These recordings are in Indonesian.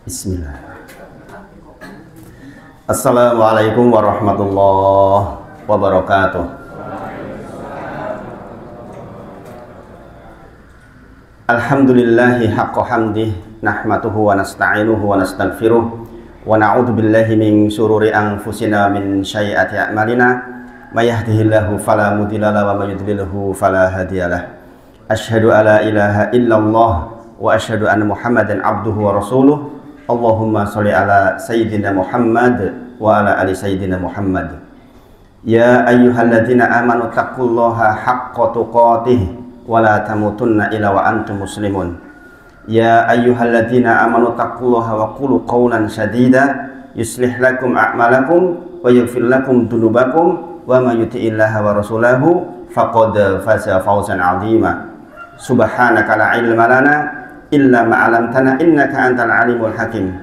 Bismillah. Assalamualaikum warahmatullahi wabarakatuh. Alhamdulillahi haqqa hamdih, nahmaduhu wa nasta'inuhu wa nastaghfiruh, wa na'udzu billahi min syururi anfusina min sayyiati a'malina, may yahdihillahu fala mudilla lahu wa may yudlilhu fala hadiyalah. Asyhadu alla ilaha illallah wa asyhadu anna Muhammadan abduhu wa rasuluh. Allahumma sholli ala sayyidina Muhammad wa ala ali sayyidina Muhammad. Ya ayyuhalladzina amanu taqullaha haqqa tuqatih wa la tamutunna illa wa antum muslimun. Ya ayyuhalladzina amanu taqullaha wa qulu qawlan sadida yuslih lakum a'malakum wa yaghfir lakum dhunubakum wa may yuti'illaha wa rasulahu faqad faza fawzan 'azima. Subhanaka la ilma lana illa ma'alamtana innaka antal alimul hakim.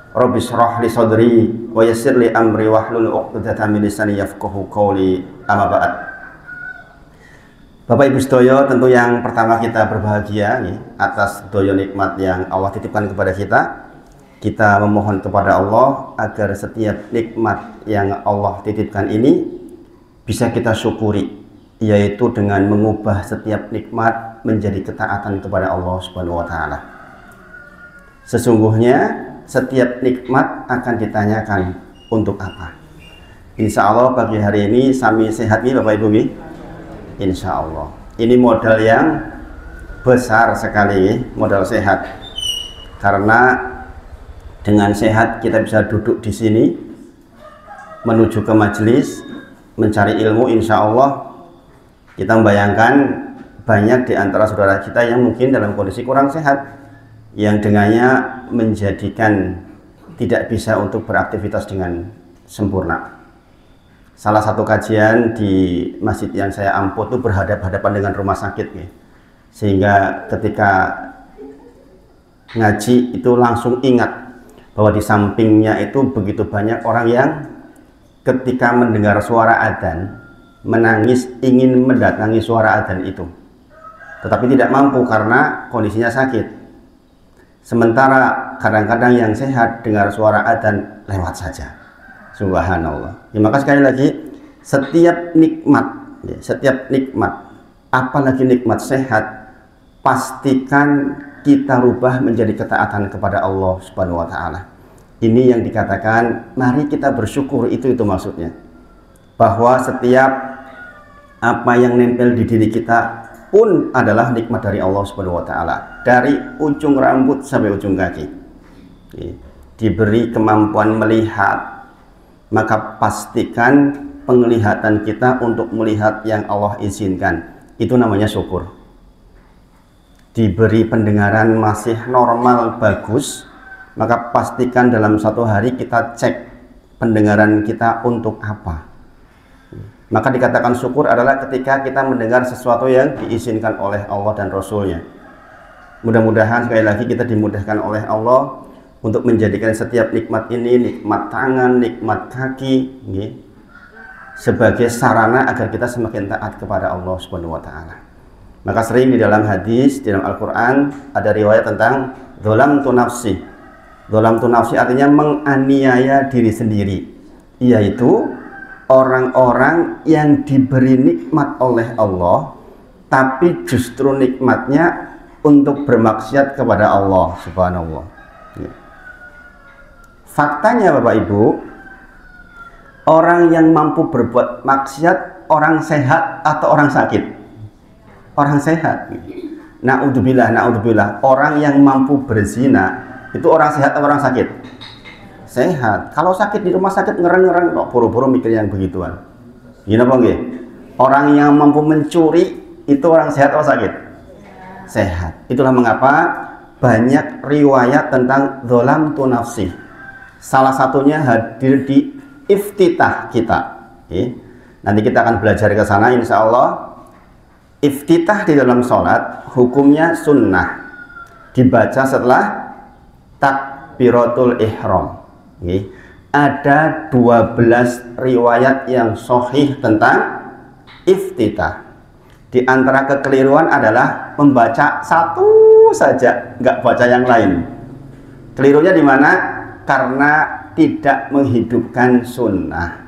Rabbi shrah li sadri wa yassir li amri wahlul 'uqdatam min lisani yafqahu qawli. Amma ba'd. Bapak Ibu sedaya, tentu yang pertama kita berbahagia atas daya nikmat yang Allah titipkan kepada kita. Kita memohon kepada Allah agar setiap nikmat yang Allah titipkan ini bisa kita syukuri, yaitu dengan mengubah setiap nikmat menjadi ketaatan kepada Allah Subhanahu wa taala. Sesungguhnya setiap nikmat akan ditanyakan untuk apa. Insya Allah pagi hari ini sami sehat nih Bapak Ibu nih. Insya Allah. Ini modal yang besar sekali, modal sehat. Karena dengan sehat kita bisa duduk di sini menuju ke majelis mencari ilmu. Insya Allah kita membayangkan banyak di antara saudara kita yang mungkin dalam kondisi kurang sehat, yang dengannya menjadikan tidak bisa untuk beraktivitas dengan sempurna. Salah satu kajian di masjid yang saya ampuh itu berhadapan dengan rumah sakit, sehingga ketika ngaji itu langsung ingat bahwa di sampingnya itu begitu banyak orang yang ketika mendengar suara adzan menangis ingin mendatangi suara adzan itu, tetapi tidak mampu karena kondisinya sakit. Sementara kadang-kadang yang sehat dengar suara adzan lewat saja. Subhanallah. Ya, maka sekali lagi setiap nikmat, apalagi nikmat sehat, pastikan kita rubah menjadi ketaatan kepada Allah Subhanahu wa taala. Ini yang dikatakan mari kita bersyukur, itu maksudnya. Bahwa setiap apa yang nempel di diri kita pun adalah nikmat dari Allah Subhanahu wa taala, dari ujung rambut sampai ujung kaki. Diberi kemampuan melihat, maka pastikan penglihatan kita untuk melihat yang Allah izinkan, itu namanya syukur. Diberi pendengaran masih normal bagus, maka pastikan dalam satu hari kita cek pendengaran kita untuk apa. Maka dikatakan syukur adalah ketika kita mendengar sesuatu yang diizinkan oleh Allah dan Rasulnya. Mudah-mudahan sekali lagi kita dimudahkan oleh Allah untuk menjadikan setiap nikmat ini, nikmat tangan, nikmat kaki, sebagai sarana agar kita semakin taat kepada Allah Subhanahu wa taala. Maka sering di dalam hadis, di dalam Al-Quran ada riwayat tentang dzalamtu nafsi. Dzalamtu nafsi artinya menganiaya diri sendiri, yaitu orang-orang yang diberi nikmat oleh Allah tapi justru nikmatnya untuk bermaksiat kepada Allah Subhanallah. Faktanya Bapak Ibu, orang yang mampu berbuat maksiat orang sehat atau orang sakit? Orang sehat. Naudzubillah, orang yang mampu berzina itu orang sehat atau orang sakit? Sehat. Kalau sakit di rumah sakit ngereng-ngereng kok, buru-buru mikir yang begituan. Gini apa nggih? Orang yang mampu mencuri itu orang sehat atau sakit? Sehat. Itulah mengapa banyak riwayat tentang dzalamtu nafsi. Salah satunya hadir di iftitah kita. Nanti kita akan belajar ke sana insya Allah. Iftitah di dalam sholat hukumnya sunnah, dibaca setelah takbiratul ihram. Ada 12 riwayat yang sahih tentang iftitah. Di antara kekeliruan adalah membaca satu saja, nggak baca yang lain. Kelirunya di mana? Karena tidak menghidupkan sunnah.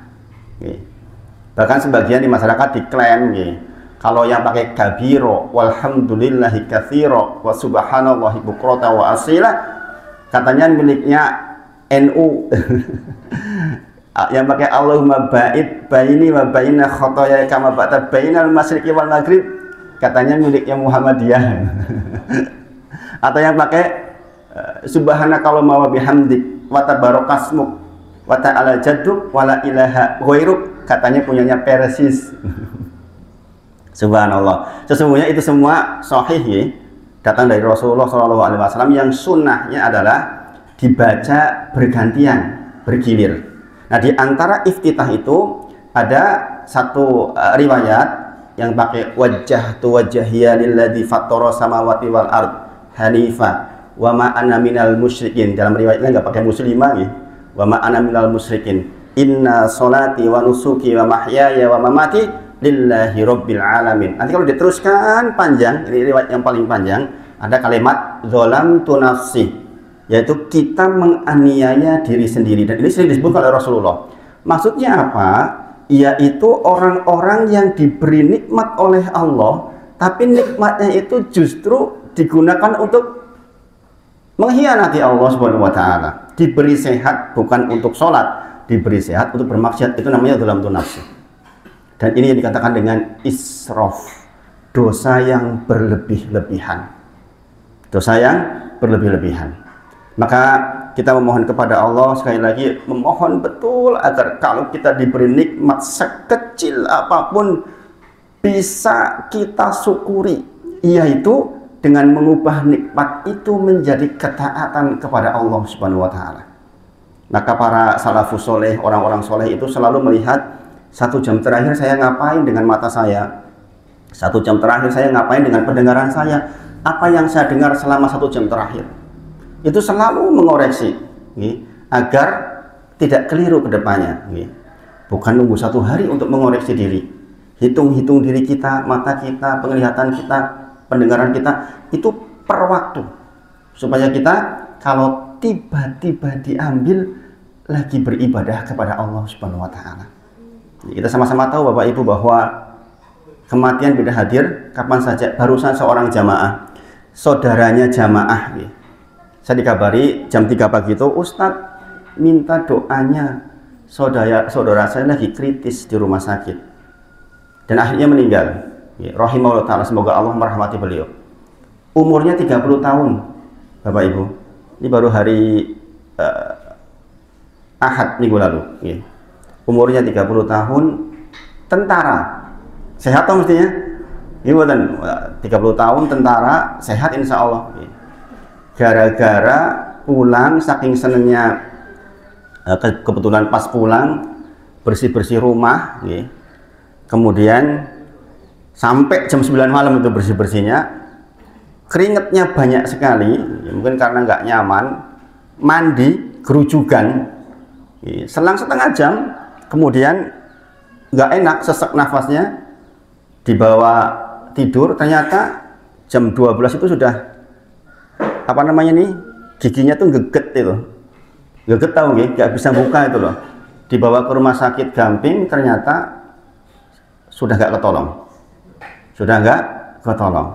Bahkan sebagian di masyarakat diklaim kalau yang pakai kabiro walhamdulillahi katsiro wa subhanallahi bukrata wa asila katanya miliknya NU. Yang pakai Allahumma ba'id baini wa baina khotoya kama ba'da bainal masyriqi wal maghrib katanya miliknya Muhammadiyah. Atau yang pakai subhanakallahumma wa bihamdik wa tabarakasmuk wa ta'ala jadduk wa la ilaha ghairuk katanya punyanya Persis. Subhanallah. Sesungguhnya itu semua sahih datang dari Rasulullah SAW yang sunnahnya adalah dibaca bergantian, bergilir. Nah, di antara iftitah itu ada satu riwayat yang pakai wajjahtu wajhiya lilladzi fattara samawati wal ard hanifa wa ma ana minal musyrikin. Dalam riwayatnya enggak pakai muslimah wa ma ana minal musyrikin. Inna sholati wa nusuki wa mahyaya wa mamati lillahi rabbil alamin. Nanti kalau diteruskan panjang, ini riwayat yang paling panjang, ada kalimat zalamtu nafsi, yaitu kita menganiaya diri sendiri, dan ini sering disebut oleh Rasulullah. Maksudnya apa? Yaitu orang-orang yang diberi nikmat oleh Allah, tapi nikmatnya itu justru digunakan untuk mengkhianati Allah Subhanahu wa taala. Diberi sehat bukan untuk sholat, diberi sehat untuk bermaksiat, itu namanya zalamtu nafsi. Dan ini yang dikatakan dengan israf, dosa yang berlebih-lebihan. Dosa yang berlebih-lebihan. Maka kita memohon kepada Allah, sekali lagi memohon betul agar kalau kita diberi nikmat sekecil apapun bisa kita syukuri, yaitu dengan mengubah nikmat itu menjadi ketaatan kepada Allah Subhanahu wa taala. Maka para salafus soleh, orang-orang soleh itu selalu melihat 1 jam terakhir saya ngapain dengan mata saya, 1 jam terakhir saya ngapain dengan pendengaran saya, apa yang saya dengar selama 1 jam terakhir. Itu selalu mengoreksi agar tidak keliru ke depannya. Bukan nunggu 1 hari untuk mengoreksi diri. Hitung-hitung diri kita, mata kita, penglihatan kita, pendengaran kita, itu per waktu. Supaya kita kalau tiba-tiba diambil lagi beribadah kepada Allah Subhanahu wa taala. Kita sama-sama tahu Bapak Ibu bahwa kematian bila hadir kapan saja. Barusan seorang jamaah, saudaranya jamaah, saya dikabari jam 3 pagi itu, Ustadz minta doanya, saudara saya lagi kritis di rumah sakit dan akhirnya meninggal. Rahimahullah ta'ala, semoga Allah merahmati beliau. Umurnya 30 tahun Bapak Ibu. Ini baru hari Ahad minggu lalu. Umurnya 30 tahun, tentara, sehat toh mestinya? Ini bukan 30 tahun tentara, sehat insya Allah. Gara-gara pulang, saking senengnya, kebetulan pas pulang, bersih-bersih rumah, kemudian sampai jam 9 malam itu bersih-bersihnya, keringetnya banyak sekali, mungkin karena nggak nyaman, mandi, gerujukan, selang setengah jam, kemudian nggak enak, sesek nafasnya, dibawa tidur, ternyata jam 12 itu sudah apa namanya nih, giginya tuh geget itu, geget tahu nggak bisa buka itu loh. Dibawa ke rumah sakit Gamping, ternyata sudah nggak ketolong.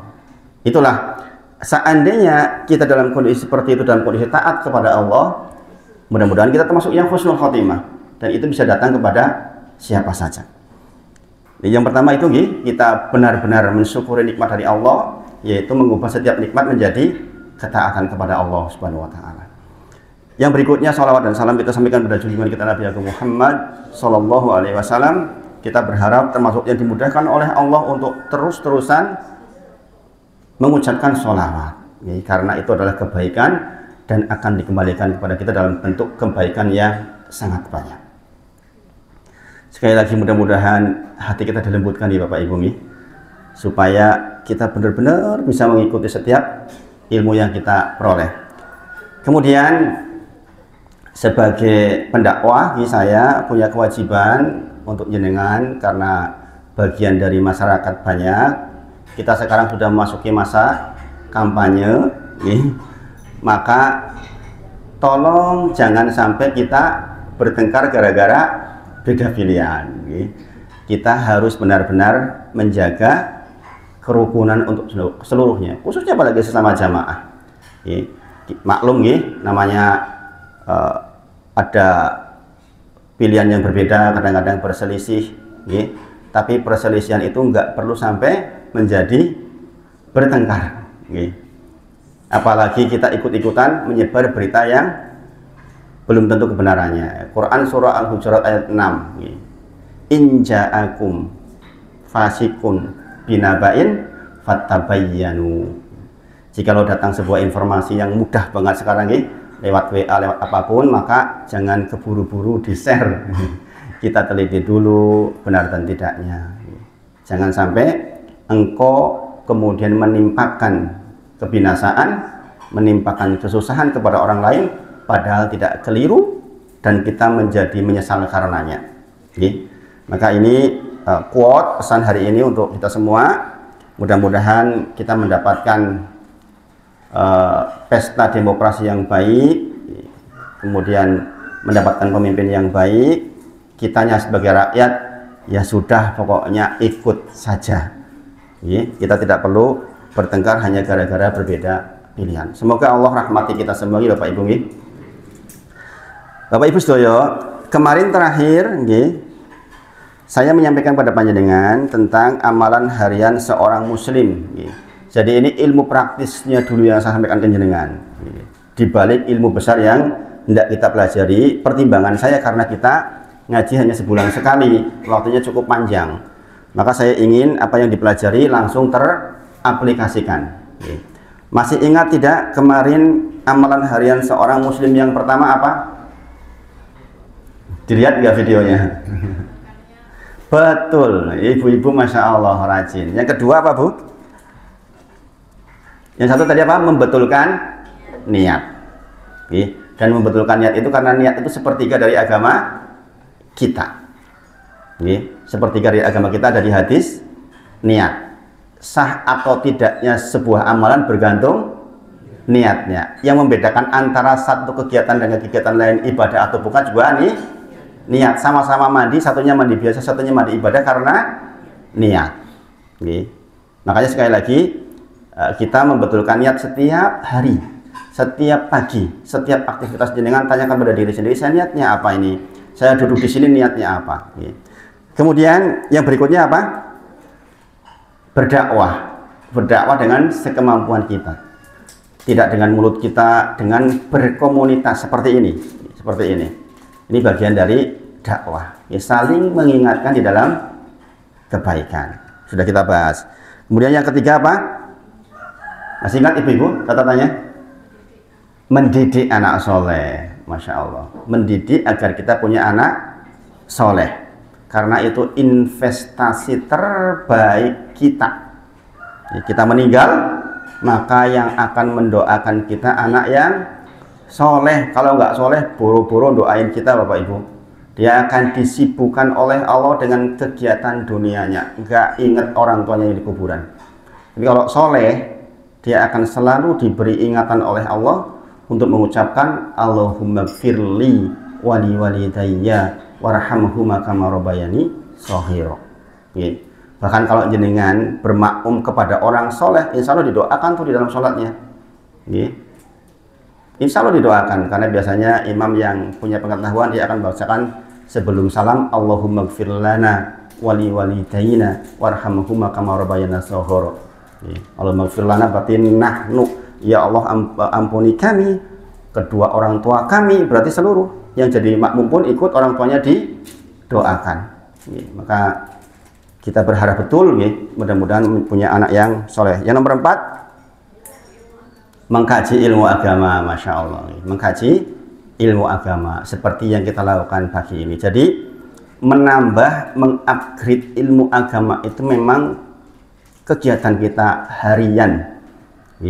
Itulah, seandainya kita dalam kondisi seperti itu, dalam kondisi taat kepada Allah, mudah-mudahan kita termasuk yang husnul khotimah. Dan itu bisa datang kepada siapa saja. Jadi yang pertama itu kita benar-benar mensyukuri nikmat dari Allah, yaitu mengubah setiap nikmat menjadi ketaatan kepada Allah Subhanahu wa taala. Yang berikutnya, salawat dan salam kita sampaikan pada junjungan kita Nabi Agung Muhammad sallallahu alaihi wasallam. Kita berharap termasuk yang dimudahkan oleh Allah untuk terus-terusan mengucapkan sholawat, karena itu adalah kebaikan dan akan dikembalikan kepada kita dalam bentuk kebaikan yang sangat banyak. Sekali lagi mudah-mudahan hati kita dilembutkan Bapak Ibu supaya kita benar-benar bisa mengikuti setiap ilmu yang kita peroleh. Kemudian sebagai pendakwah, saya punya kewajiban untuk jenengan, karena bagian dari masyarakat banyak. Kita sekarang sudah memasuki masa kampanye, maka tolong jangan sampai kita bertengkar gara-gara beda pilihan. Kita harus benar-benar menjaga kerukunan untuk seluruhnya, khususnya apalagi sesama jamaah. Maklum namanya ada pilihan yang berbeda, kadang-kadang berselisih, tapi perselisihan itu nggak perlu sampai menjadi bertengkar. Apalagi kita ikut-ikutan menyebar berita yang belum tentu kebenarannya. Quran surah Al-Hujurat ayat 6. In ja'akum fasikun binaba'in fattabayyanu. Jikalau datang sebuah informasi yang mudah banget sekarang lewat WA, lewat apapun, maka jangan keburu-buru di-share. Kita teliti dulu benar dan tidaknya. Jangan sampai engkau kemudian menimpakan kebinasaan, menimpakan kesusahan kepada orang lain, padahal tidak keliru dan kita menjadi menyesal karenanya. Maka ini quote pesan hari ini untuk kita semua. Mudah-mudahan kita mendapatkan pesta demokrasi yang baik, kemudian mendapatkan pemimpin yang baik. Kitanya sebagai rakyat ya sudah, pokoknya ikut saja. Kita tidak perlu bertengkar hanya gara-gara berbeda pilihan. Semoga Allah rahmati kita semua, Bapak Ibu. Bapak Ibu sedaya, kemarin terakhir saya menyampaikan pada panjenengan tentang amalan harian seorang muslim. Jadi ini ilmu praktisnya dulu yang saya sampaikan ke panjenengan. Di balik ilmu besar yang hendak kita pelajari, pertimbangan saya karena kita ngaji hanya sebulan sekali, waktunya cukup panjang. Maka saya ingin apa yang dipelajari langsung teraplikasikan. Masih ingat tidak kemarin amalan harian seorang muslim yang pertama apa? Dilihat nggak videonya? Betul, ibu-ibu Masya Allah rajin. Yang kedua apa, Bu? Yang satu tadi apa? Membetulkan niat. Dan membetulkan niat itu karena niat itu sepertiga dari agama kita. Sepertiga dari agama kita ada di hadis niat. Sah atau tidaknya sebuah amalan bergantung niatnya. Yang membedakan antara satu kegiatan dengan kegiatan lain, ibadah atau bukan, juga niat. Sama-sama mandi, satunya mandi biasa, satunya mandi ibadah karena niat. Makanya sekali lagi kita membetulkan niat setiap hari, setiap pagi, setiap aktivitas jenengan tanyakan pada diri sendiri, saya niatnya apa ini? Saya duduk di sini niatnya apa? Kemudian yang berikutnya apa? Berdakwah dengan sekemampuan kita, tidak dengan mulut kita, dengan berkomunitas seperti ini. Ini bagian dari dakwah, saling mengingatkan di dalam kebaikan. Sudah kita bahas. Kemudian yang ketiga apa? Masih ingat ibu-ibu catatannya? Mendidik anak soleh. Masya Allah, mendidik agar kita punya anak soleh, karena itu investasi terbaik kita. Kita meninggal, maka yang akan mendoakan kita anak yang soleh. Kalau nggak soleh, buru-buru doain kita, Bapak Ibu. Dia akan disibukkan oleh Allah dengan kegiatan dunianya, nggak ingat orang tuanya yang di kuburan. Tapi kalau soleh, dia akan selalu diberi ingatan oleh Allah untuk mengucapkan Allahumma gfirli wali walidayya warhamhuma kama rabbayani shaghira. Bahkan kalau jenengan bermakmum kepada orang soleh, insya Allah didoakan tuh di dalam sholatnya. Insya Allah didoakan, karena biasanya imam yang punya pengetahuan dia akan bacakan sebelum salam Allahumma gfir lana wali walidayna warhamhuma kama rabbayana shaghira. Allahumma gfir lana berarti nahnu, ya Allah ampuni kami, kedua orang tua kami, berarti seluruh yang jadi makmum pun ikut orang tuanya didoakan. Maka kita berharap betul mudah-mudahan punya anak yang soleh. Yang nomor 4, mengkaji ilmu agama. Masya Allah, mengkaji ilmu agama seperti yang kita lakukan pagi ini. Jadi menambah, mengupgrade ilmu agama itu memang kegiatan kita harian.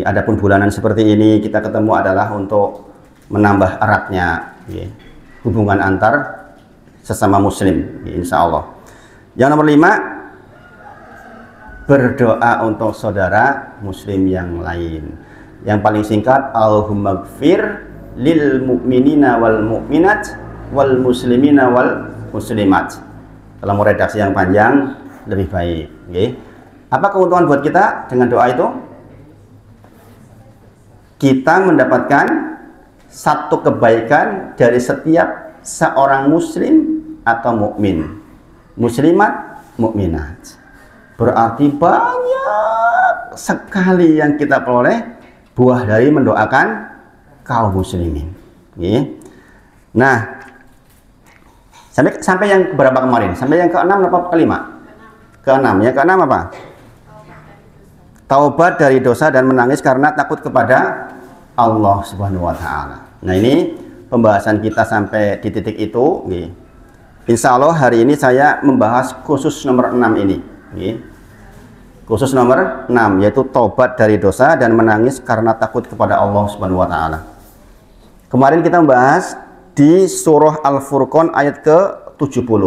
Adapun bulanan seperti ini kita ketemu adalah untuk menambah eratnya hubungan antar sesama muslim, insya Allah. Yang nomor 5, berdoa untuk saudara muslim yang lain. Yang paling singkat, Allahumma gfir lil mu'minina wal mu'minat wal muslimina wal muslimat. Kalau mau redaksi yang panjang lebih baik. Okay. Apa keuntungan buat kita dengan doa itu? Kita mendapatkan satu kebaikan dari setiap seorang muslim atau mukmin, muslimat, mukminat. Berarti banyak sekali yang kita peroleh buah dari mendoakan kaum muslimin. Okay. Nah, sampai yang berapa kemarin? Sampai yang ke-6 apa ke-5? Ke-6 ya. Ke-6 apa? Taubat dari dosa dan menangis karena takut kepada Allah Subhanahu wa taala. Nah, ini pembahasan kita sampai di titik itu. Okay. Insya Allah hari ini saya membahas khusus nomor 6 ini. Okay. Khusus nomor 6 yaitu taubat dari dosa dan menangis karena takut kepada Allah Subhanahu wa taala. Kemarin kita membahas di surah Al-Furqan ayat ke-70.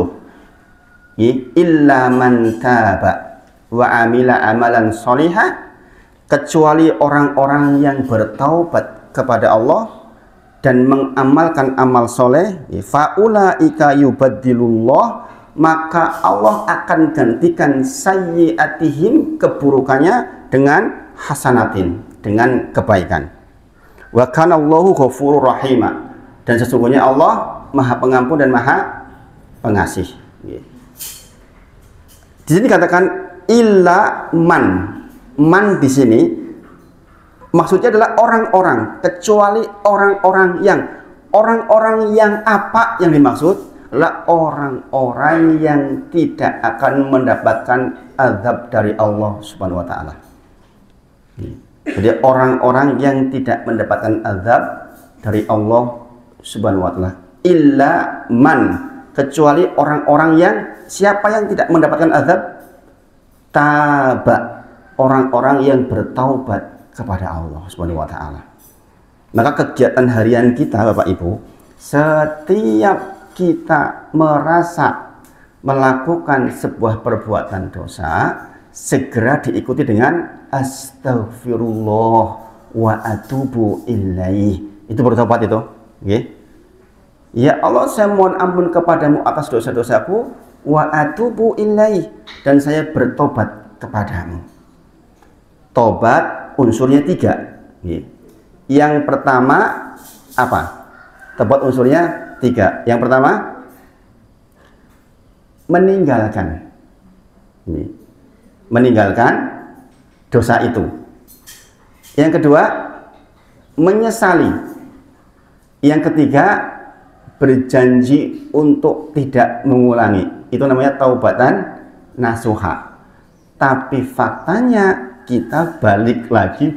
Illa man taba wa amila amalan sholihah, kecuali orang-orang yang bertaubat kepada Allah dan mengamalkan amal soleh, faulaika yubaddilullah, maka Allah akan gantikan sayyiatihim, keburukannya, dengan hasanatin, dengan kebaikan. Wa kanallahu ghafurur rahima, dan sesungguhnya Allah Maha Pengampun dan Maha Pengasih. Di sini katakan illa man di sini maksudnya adalah orang-orang, kecuali orang-orang yang apa yang dimaksud adalah orang-orang yang tidak akan mendapatkan azab dari Allah Subhanahu wa taala. Jadi orang-orang yang tidak mendapatkan azab dari Allah Subhanahu wa taala. Illa man, kecuali orang-orang yang siapa yang tidak mendapatkan azab? Taba, orang-orang yang bertaubat kepada Allah Subhanahu wa taala. Maka kegiatan harian kita Bapak Ibu, setiap kita merasa melakukan sebuah perbuatan dosa, segera diikuti dengan astagfirullah wa atubu ilaih. Itu bertobat itu. Okay. Ya Allah, saya mohon ampun kepadamu atas dosa-dosaku, wa atubu ilaih, dan saya bertobat kepadamu. Tobat unsurnya 3. Yang pertama apa? Tobat unsurnya 3. Yang pertama meninggalkan dosa itu. Yang kedua menyesali. Yang ketiga berjanji untuk tidak mengulangi. Itu namanya taubatan nasuha. Tapi faktanya kita balik lagi.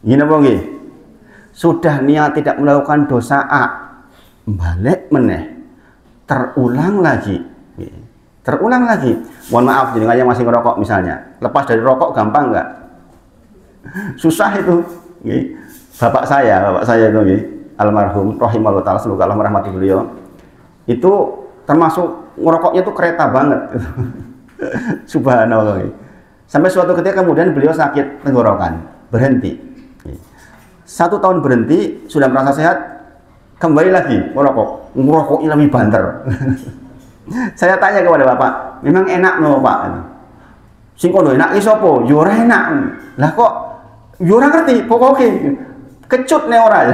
Gini apa nggih? Sudah niat tidak melakukan dosa A, balik meneh, terulang lagi. Mohon maaf, jenengan masih ngerokok misalnya, lepas dari rokok gampang nggak? Susah itu. Bapak saya itu almarhum rahimahullah taala, semoga Allah merahmati beliau, itu termasuk ngerokoknya itu kereta banget. Subhanallah. Sampai suatu ketika kemudian beliau sakit tenggorokan, berhenti. 1 tahun berhenti, sudah merasa sehat, kembali lagi ngerokoknya lebih banter. Saya tanya kepada bapak, memang enak no pak? Sing kono enak iso apa? Yo ora enak. Lah kok yo ora ngerti, pokoknya kecut nih orang.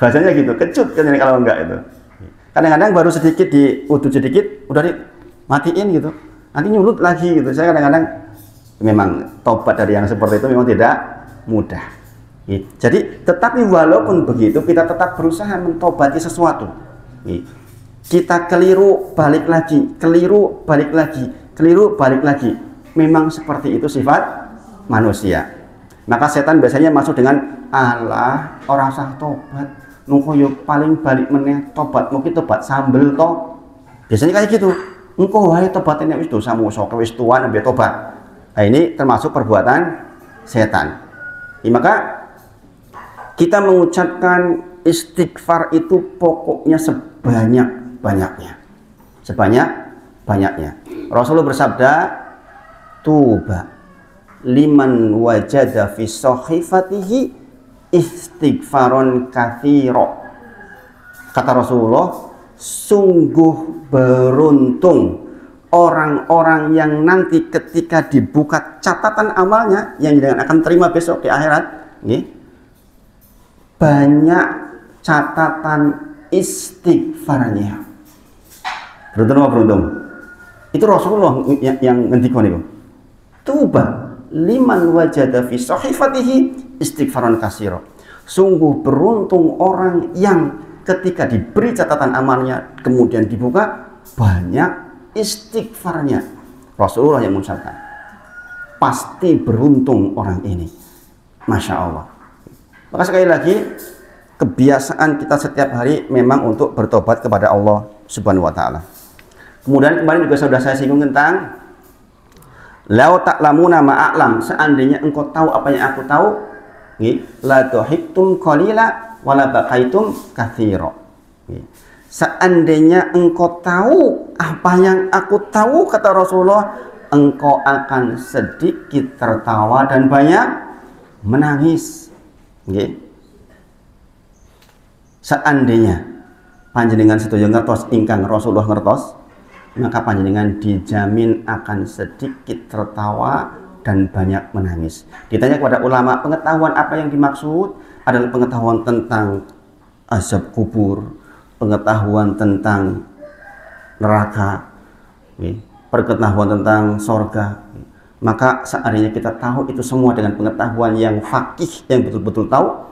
Bahasanya gitu, kecut kan kalau enggak itu. Kadang-kadang baru sedikit diudut sedikit, udah dimatiin gitu. Nanti nyulut lagi gitu. Saya kadang-kadang memang tobat dari yang seperti itu memang tidak mudah. Jadi, tetapi walaupun begitu, kita tetap berusaha mentobati sesuatu. Kita keliru, balik lagi, keliru, balik lagi. Memang seperti itu sifat manusia. Maka setan biasanya masuk dengan Allah, orang sah tobat, engko yo paling balik meneh tobat, mungkin tobat sambel to. Biasanya kayak gitu. Engko wae tobat nek wis dosamu sok wis tuan ambil tobat. Nah, ini termasuk perbuatan setan. Maka kita mengucapkan istighfar itu pokoknya sebanyak-banyaknya. Rasulullah bersabda, tuba liman wajada fi sahifatihi istighfaron katsira. Kata Rasulullah, sungguh beruntung orang-orang yang nanti ketika dibuka catatan amalnya yang akan terima besok di akhirat, banyak catatan istighfarnya. Beruntung apa beruntung? Itu Rasulullah yang ngendikon itu. Tuba liman wajada fi sahifatihi istighfaran katsira. Sungguh beruntung orang yang ketika diberi catatan amalnya kemudian dibuka banyak istighfarnya. Rasulullah yang mengucapkan, pasti beruntung orang ini. Masya Allah. Maka sekali lagi, kebiasaan kita setiap hari memang untuk bertobat kepada Allah Subhanahu wa ta'ala. Kemudian kemarin juga sudah saya singgung tentang lau ta'lamuna ma'a'lam, seandainya engkau tahu apa yang aku tahu, la tuhiktum qalila wala baqaitum katsira. Seandainya engkau tahu apa yang aku tahu, kata Rasulullah, engkau akan sedikit tertawa dan banyak menangis. Seandainya panjenengan setuju ngertos ingkang Rasulullah ngertos, maka panjenengan dijamin akan sedikit tertawa dan banyak menangis. Ditanya kepada ulama, pengetahuan apa yang dimaksud? Adalah pengetahuan tentang azab kubur, pengetahuan tentang neraka, pengetahuan tentang sorga. Maka seandainya kita tahu itu semua dengan pengetahuan yang fakih, yang betul-betul tahu,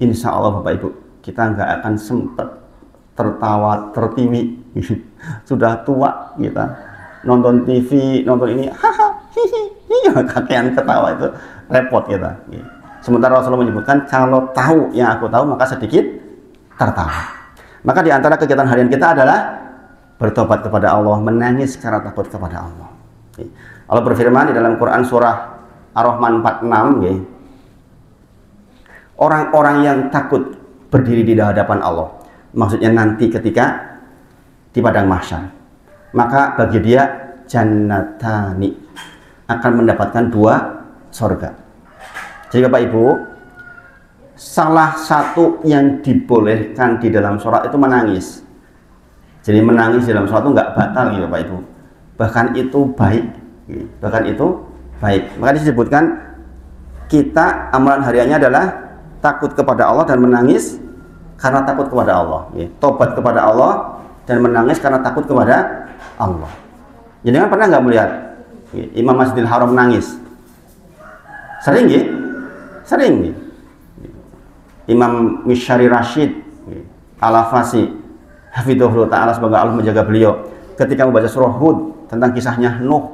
insya Allah Bapak Ibu, kita nggak akan sempat tertawa, tertiwi. Sudah tua kita nonton TV, nonton ini, haha, hihi, kakean ketawa, itu repot kita. Sementara Rasulullah menyebutkan, kalau tahu yang aku tahu, maka sedikit tertawa. Maka di antara kegiatan harian kita adalah bertobat kepada Allah, menangis karena takut kepada Allah. Allah berfirman di dalam Quran surah Ar-Rahman 46, orang-orang yang takut berdiri di hadapan Allah, maksudnya nanti ketika di padang mahsyar, maka bagi dia jannatani, akan mendapatkan 2 surga. Jadi Bapak Ibu, salah satu yang dibolehkan di dalam sholat itu menangis. Jadi menangis di dalam sholat itu nggak batal gitu Bapak Ibu. Bahkan itu baik. Bahkan itu baik. Maka disebutkan kita amalan hariannya adalah takut kepada Allah dan menangis karena takut kepada Allah. Tobat kepada Allah dan menangis karena takut kepada Allah. Jadi kan pernah nggak melihat Imam Masjidil Haram menangis? Sering ya? Sering. Imam Mishari Rashid Al-Afasi hafidhahullah ta'ala, semoga Allah menjaga beliau, ketika membaca surah Hud tentang kisahnya Nuh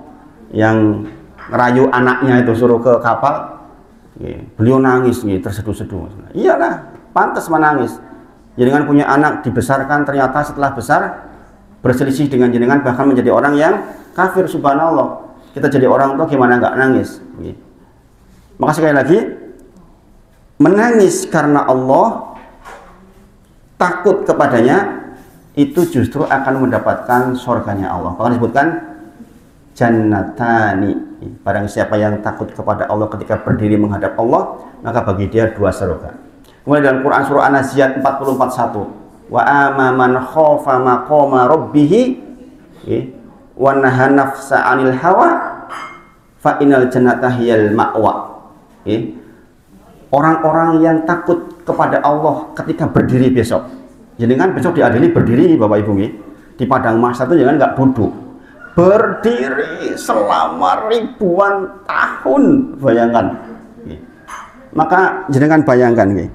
yang ngerayu anaknya itu suruh ke kapal, beliau nangis terseduh-seduh. Iyalah, pantas menangis. Jenengan punya anak dibesarkan, ternyata setelah besar berselisih dengan jenengan, bahkan menjadi orang yang kafir. Subhanallah, kita jadi orang tua gimana nggak nangis? Maka sekali lagi, menangis karena Allah, takut kepadanya, itu justru akan mendapatkan surganya Allah. Bahkan disebutkan jannatani, barang siapa yang takut kepada Allah ketika berdiri menghadap Allah, maka bagi dia 2 surga. Kemudian dalam Quran surah An-Nazi'at 44:1, wa amaman khofa maqama rabbih wa nahan nafsa 'anil hawa fa innal jannata hiyal ma'wa. Orang-orang yang takut kepada Allah ketika berdiri besok. Jadi kan besok diadili berdiri Bapak Ibu, di padang mahsyar itu jangan nggak duduk, berdiri selama ribuan tahun, bayangkan. Maka jangan bayangkan,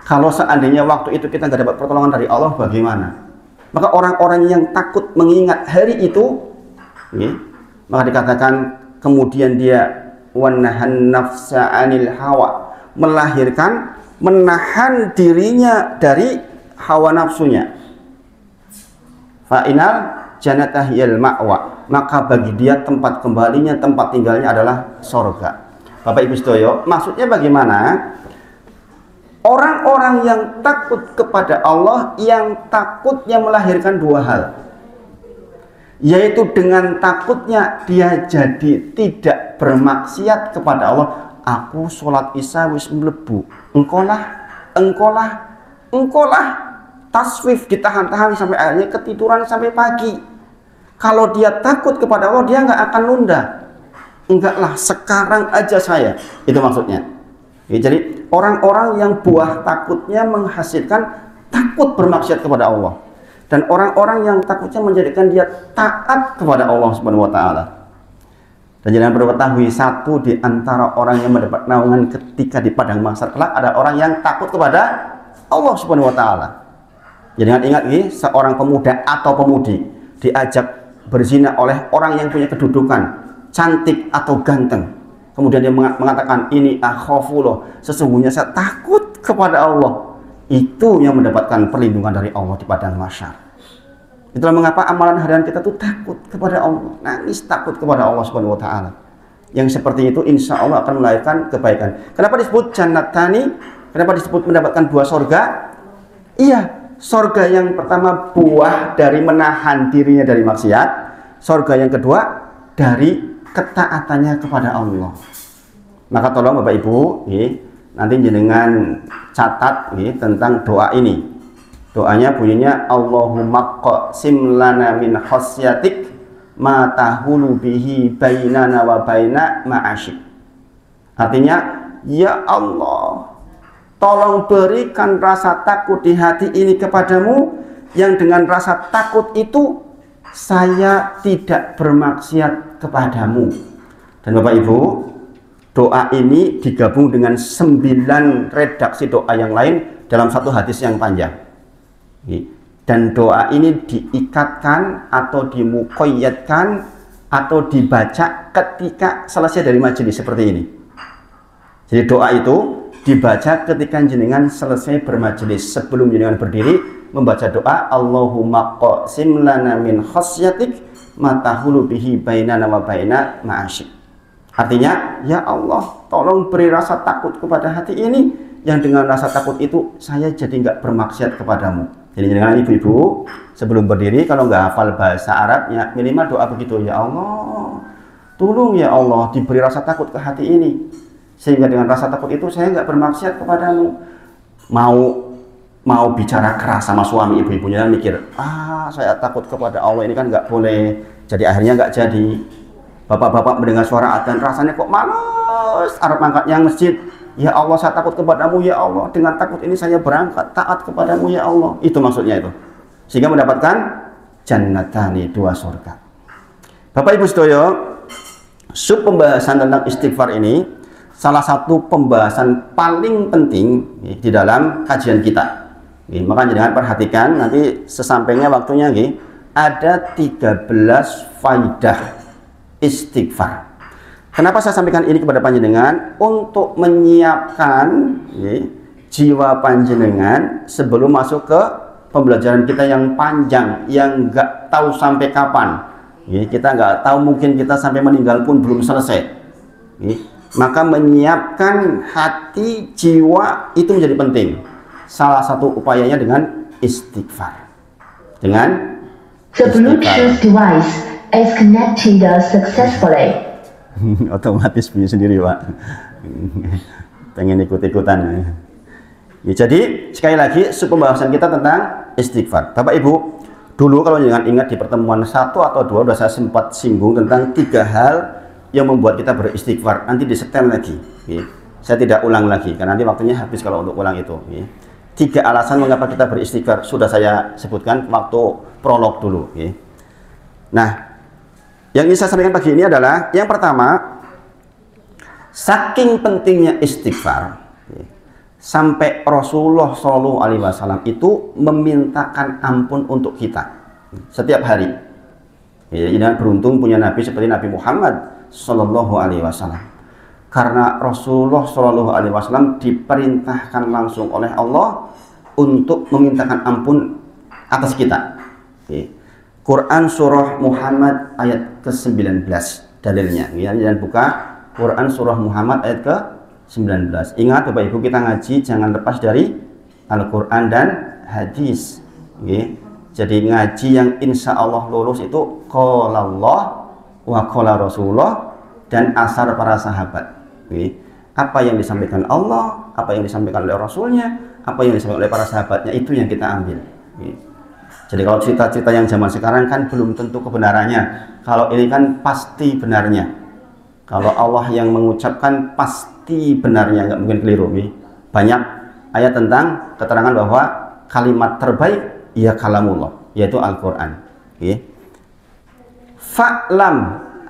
kalau seandainya waktu itu kita nggak dapat pertolongan dari Allah, bagaimana? Maka orang-orang yang takut mengingat hari itu, maka dikatakan kemudian dia wanahan nafsa 'anil hawa, melahirkan, menahan dirinya dari hawa nafsunya. Fa'inal jannatahiyal ma'wa, maka bagi dia tempat kembalinya, tempat tinggalnya adalah surga. Bapak Ibu sedaya, maksudnya bagaimana? Orang-orang yang takut kepada Allah, yang takutnya melahirkan 2 hal, yaitu dengan takutnya dia jadi tidak bermaksiat kepada Allah, aku sholat isya wis mlebu, engkau lah taswif, ditahan-tahan sampai akhirnya ketiduran sampai pagi. Kalau dia takut kepada Allah, dia nggak akan nunda. Enggaklah, sekarang aja saya. Itu maksudnya. Jadi orang-orang yang buah takutnya menghasilkan takut bermaksiat kepada Allah, dan orang-orang yang takutnya menjadikan dia taat kepada Allah Subhanahu wa taala. Dan jangan perlu ketahui, satu di antara orang yang mendapat naungan ketika di padang mahsyar kelak ada orang yang takut kepada Allah Subhanahu wa taala. Jangan ingat nih, seorang pemuda atau pemudi diajak berzina oleh orang yang punya kedudukan, cantik atau ganteng. Kemudian dia mengatakan, ini akhafullah, sesungguhnya saya takut kepada Allah. Itu yang mendapatkan perlindungan dari Allah di padang mahsyar. Itulah mengapa amalan harian kita tuh takut kepada Allah, nangis takut kepada Allah Subhanahu wa taala. Yang seperti itu insya Allah akan melahirkan kebaikan. Kenapa disebut jannatani? Kenapa disebut mendapatkan buah sorga? Iya, sorga yang pertama buah dari menahan dirinya dari maksiat. Sorga yang kedua dari ketaatannya kepada Allah. Maka tolong Bapak Ibu, nanti jenengan catat tentang doa ini. Doanya bunyinya, Allahumma qsim lana min khasyatik ma tahulu bihi bainana wa baina ma'asyik. Artinya, ya Allah, tolong berikan rasa takut di hati ini kepadamu, yang dengan rasa takut itu saya tidak bermaksiat kepadamu. Dan Bapak Ibu, doa ini digabung dengan 9 redaksi doa yang lain dalam satu hadis yang panjang. Dan doa ini diikatkan atau dimuqayyadkan atau dibaca ketika selesai dari majelis seperti ini. Jadi doa itu dibaca ketika jenengan selesai bermajelis. Sebelum jenengan berdiri membaca doa, Allahumma qsim lana min khasyatik ma tahulu bihi bainana wa baina ma'asyik. Artinya, ya Allah, tolong beri rasa takut kepada hati ini, yang dengan rasa takut itu saya jadi nggak bermaksiat kepadamu. Jadi jangan ibu-ibu sebelum berdiri kalau nggak hafal bahasa Arabnya, minimal doa begitu, ya Allah, tolong ya Allah diberi rasa takut ke hati ini, sehingga dengan rasa takut itu saya nggak bermaksiat kepadamu. Mau bicara keras sama suami, ibu-ibunya mikir, saya takut kepada Allah ini kan nggak boleh, jadi akhirnya nggak jadi. Bapak-bapak mendengar suara adzan rasanya kok males arep angkat yang masjid. Ya Allah, saya takut kepadamu ya Allah, dengan takut ini saya berangkat taat kepadamu ya Allah. Itu maksudnya itu, sehingga mendapatkan jannatani, 2 surga. Bapak Ibu sedaya, sub pembahasan tentang istighfar ini salah satu pembahasan paling penting di dalam kajian kita. Maka jangan perhatikan nanti sesampainya waktunya ada 13 faidah istighfar. Kenapa saya sampaikan ini kepada panjenengan? Untuk menyiapkan jiwa panjenengan sebelum masuk ke pembelajaran kita yang panjang, yang nggak tahu sampai kapan. Kita nggak tahu, mungkin kita sampai meninggal pun belum selesai. Maka menyiapkan hati, jiwa itu menjadi penting. Salah satu upayanya dengan istighfar. Dengan The Bluetooth device is connected successfully. Otomatis bunyi sendiri, Pak. Pengen ikut-ikutan. Jadi sekali lagi pembahasan kita tentang istighfar. Bapak Ibu, dulu kalau jangan ingat di pertemuan 1 atau 2 sudah saya sempat singgung tentang 3 hal yang membuat kita beristighfar. Nanti disetel lagi. Saya tidak ulang lagi karena nanti waktunya habis kalau untuk ulang itu. 3 alasan mengapa kita beristighfar sudah saya sebutkan waktu prolog dulu. Nah, yang ingin saya sampaikan pagi ini adalah yang pertama, saking pentingnya istighfar sampai Rasulullah SAW itu memintakan ampun untuk kita setiap hari. Ini beruntung punya Nabi seperti Nabi Muhammad SAW, karena Rasulullah SAW diperintahkan langsung oleh Allah untuk memintakan ampun atas kita. Quran surah Muhammad ayat ke-19 dalilnya. Jangan buka Quran surah Muhammad ayat ke-19. Ingat Bapak Ibu, kita ngaji jangan lepas dari Al-Quran dan hadis. Jadi ngaji yang insya Allah lulus itu qala Allah wa qala Rasulullah dan asar para sahabat. Apa yang disampaikan Allah, apa yang disampaikan oleh Rasulnya, apa yang disampaikan oleh para sahabatnya, itu yang kita ambil. Jadi kalau cerita-cerita yang zaman sekarang kan belum tentu kebenarannya. Kalau ini kan pasti benarnya. Kalau Allah yang mengucapkan pasti benarnya, nggak mungkin keliru. Banyak ayat tentang keterangan bahwa kalimat terbaik ya kalamullah, yaitu Al-Quran. Fa'lam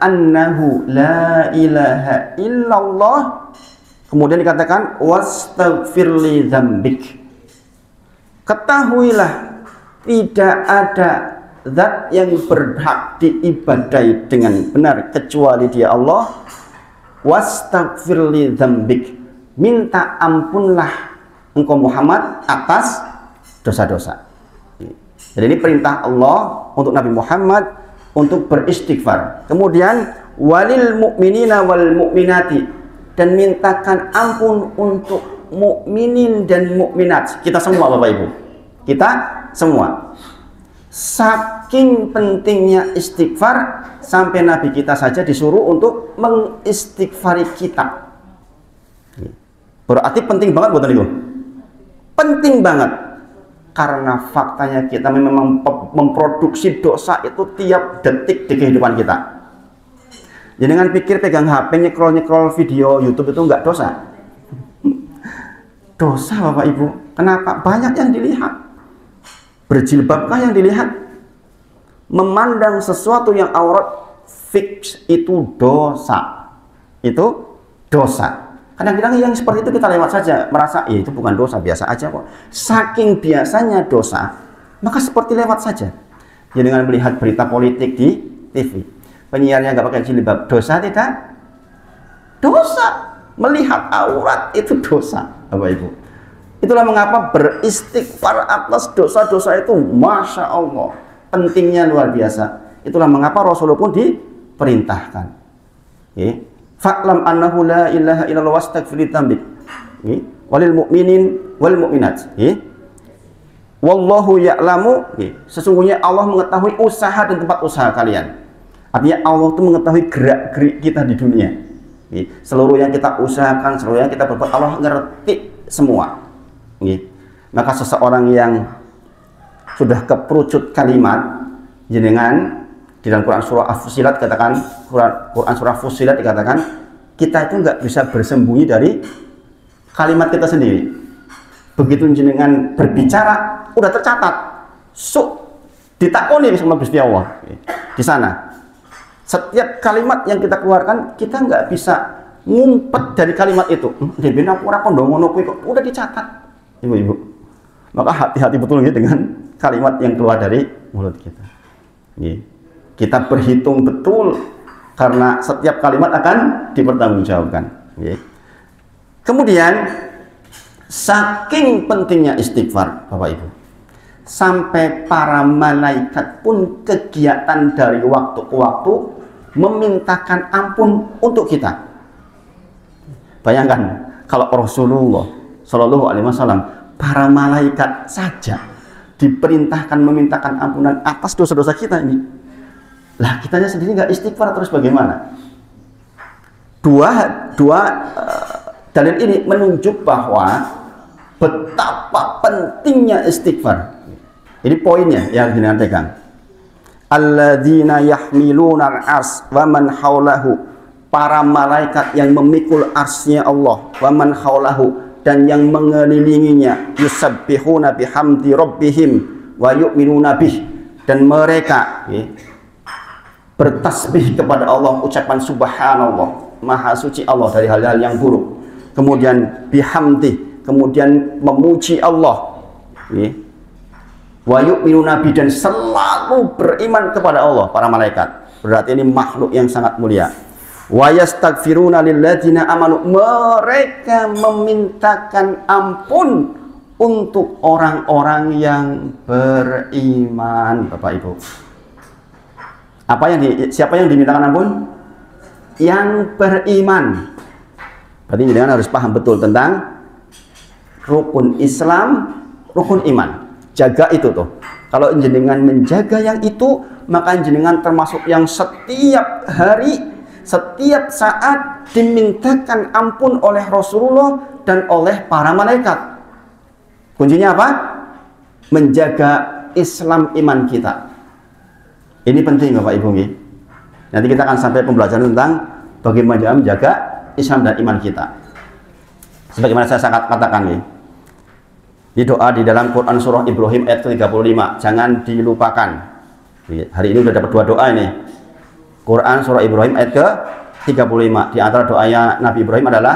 annahu la ilaha illallah. Kemudian dikatakan wastaghfirli dzambik. Ketahuilah tidak ada zat yang berhak diibadai dengan benar kecuali Dia Allah. Wastaghfirli dzambik. Minta ampunlah engkau Muhammad atas dosa-dosa. Jadi ini perintah Allah untuk Nabi Muhammad untuk beristighfar. Kemudian walil mu'minina wal mu'minati, dan mintakan ampun untuk mukminin dan mukminat. Kita semua Bapak Ibu. Kita semua. Saking pentingnya istighfar sampai Nabi kita saja disuruh untuk mengistighfari kita. Berarti penting banget buat Ibu. Penting banget. Karena faktanya kita memang memproduksi dosa itu tiap detik di kehidupan kita. Jadi dengan pikir pegang HP nyekrol video YouTube itu enggak dosa. Dosa Bapak Ibu. Kenapa? Banyak yang dilihat. Berjilbabkah yang dilihat? Memandang sesuatu yang aurat fix itu dosa. Itu dosa. Kadang-kadang yang seperti itu kita lewat saja, merasa ya itu bukan dosa, biasa aja kok. Saking biasanya dosa, maka seperti lewat saja. Ya, dengan melihat berita politik di TV, penyiarnya nggak pakai jilbab, dosa tidak? Dosa. Melihat aurat itu dosa, Bapak Ibu. Itulah mengapa beristighfar atas dosa-dosa itu, Masya Allah, pentingnya luar biasa. Itulah mengapa Rasulullah pun diperintahkan. Fa'lam annahu la ilaha illallah wastaghfir dzambik. Walil mu'minin wal mu'minat. Wallahu ya'lamu. Sesungguhnya Allah mengetahui usaha dan tempat usaha kalian. Artinya Allah itu mengetahui gerak-gerik kita di dunia. Seluruh yang kita usahakan, seluruh yang kita berbuat, Allah ngerti semua. Maka seseorang yang sudah keperucut kalimat, jenengan di dalam Quran surah Fussilat katakan, Quran surah Fussilat dikatakan kita itu nggak bisa bersembunyi dari kalimat kita sendiri. Begitu jenengan berbicara udah tercatat, ditakoni sama Gusti Allah di sana. Setiap kalimat yang kita keluarkan kita nggak bisa ngumpet dari kalimat itu. Udah dicatat, ibu-ibu. Maka hati-hati betul dengan kalimat yang keluar dari mulut kita. Kita berhitung betul karena setiap kalimat akan dipertanggungjawabkan. Kemudian saking pentingnya istighfar Bapak Ibu, sampai para malaikat pun kegiatan dari waktu ke waktu memintakan ampun untuk kita. Bayangkan kalau Rasulullah Shallallahu Alaihi Wasallam, para malaikat saja diperintahkan memintakan ampunan atas dosa-dosa kita ini. Lah kitanya sendiri nggak istighfar terus bagaimana? Dua dalil ini menunjuk bahwa betapa pentingnya istighfar. Ini poinnya yang jenengan pegang. Alladzina yahmiluna al-ars wa man haulahu. Para malaikat yang memikul arsy-Nya Allah, wa man haulahu, dan yang mengelilinginya, yusabbihuna bihamdi rabbihim wa yu'minuna bih, dan mereka bertasbih kepada Allah, ucapan subhanallah, maha suci Allah dari hal-hal yang buruk. Kemudian bihamdi, kemudian memuji Allah. Wa yu'minuna bih, dan selalu beriman kepada Allah para malaikat. Berarti ini makhluk yang sangat mulia. Wa yastaghfiruna lilladzina amanu, mereka memintakan ampun untuk orang-orang yang beriman, Bapak Ibu. Siapa yang dimintakan ampun? Yang beriman. Berarti jenengan harus paham betul tentang rukun Islam, rukun iman. Jaga itu tuh. Kalau jenengan menjaga yang itu, maka jenengan termasuk yang setiap hari, setiap saat dimintakan ampun oleh Rasulullah dan oleh para malaikat. Kuncinya apa? Menjaga Islam iman kita. Ini penting Bapak Ibu. Nanti kita akan sampai pembelajaran tentang bagaimana menjaga Islam dan iman kita. Sebagaimana saya sangat katakan di doa di dalam Quran surah Ibrahim ayat 35, jangan dilupakan. Hari ini sudah dapat 2 doa ini. Quran surah Ibrahim ayat ke-35. Di antara doanya Nabi Ibrahim adalah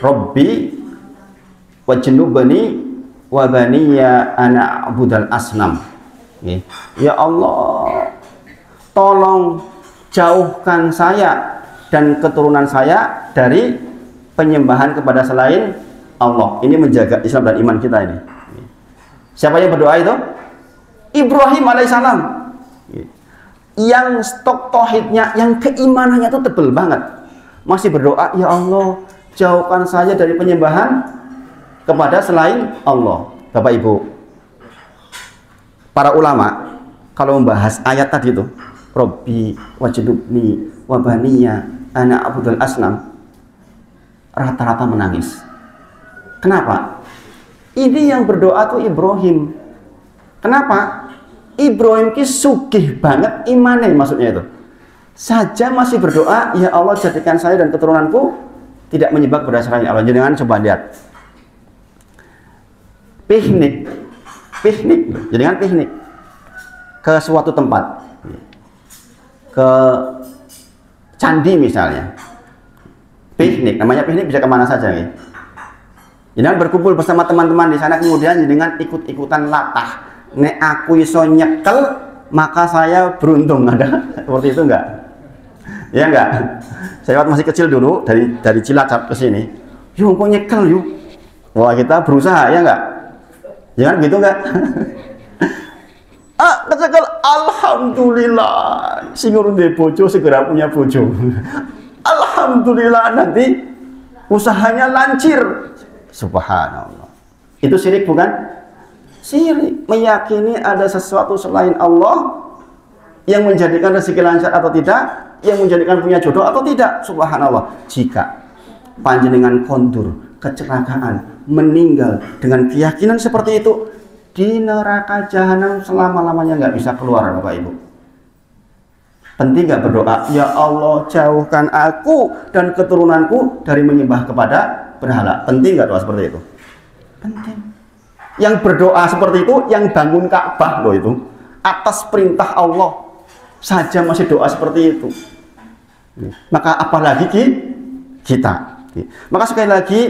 Rabbi wajnubni wa baniya ana a'budal asnam. Ya Allah, tolong jauhkan saya dan keturunan saya dari penyembahan kepada selain Allah. Ini menjaga Islam dan iman kita ini. Siapa yang berdoa itu? Ibrahim alaihissalam. Yang stok tauhidnya, yang keimanannya itu tebel banget. Masih berdoa, ya Allah, jauhkan saya dari penyembahan kepada selain Allah. Bapak Ibu, para ulama kalau membahas ayat tadi itu, Rabbi wajnubni wa baniya ana a'budal asnam, rata-rata menangis. Kenapa? Ini yang berdoa tuh Ibrahim. Kenapa? Ibrahim ki sugih banget imannya, maksudnya itu. Saja masih berdoa, ya Allah jadikan saya dan keturunanku tidak menyembah kepada selain Allah. Jangan coba lihat. Piknik, jangan piknik ke suatu tempat, ke candi misalnya. Piknik, namanya piknik bisa kemana saja ya. Jangan berkumpul bersama teman-teman di sana, kemudian dengan ikut-ikutan latah. Nek aku iso nyekel, maka saya beruntung. Ada seperti itu enggak? Ya enggak? Saya waktu masih kecil dulu dari Cilacap ke sini. Yuk kok nyekel yuk. Wah, kita berusaha ya enggak? Jangan gitu enggak? Kecekel, alhamdulillah. Singurun de bojo segera punya bojo. Alhamdulillah, nanti usahanya lancir. Subhanallah. Itu syirik bukan? Syirik, meyakini ada sesuatu selain Allah yang menjadikan rezeki lancar atau tidak, yang menjadikan punya jodoh atau tidak. Subhanallah. Jika panjenengan kondur, kecelakaan, meninggal dengan keyakinan seperti itu, di neraka jahanam selama-lamanya nggak bisa keluar, Bapak Ibu. Penting nggak berdoa, ya Allah jauhkan aku dan keturunanku dari menyembah kepada berhala. Penting nggak doa seperti itu? Penting. Yang berdoa seperti itu, yang bangun Ka'bah loh itu, atas perintah Allah saja masih doa seperti itu. Maka apalagi kita. Maka sekali lagi,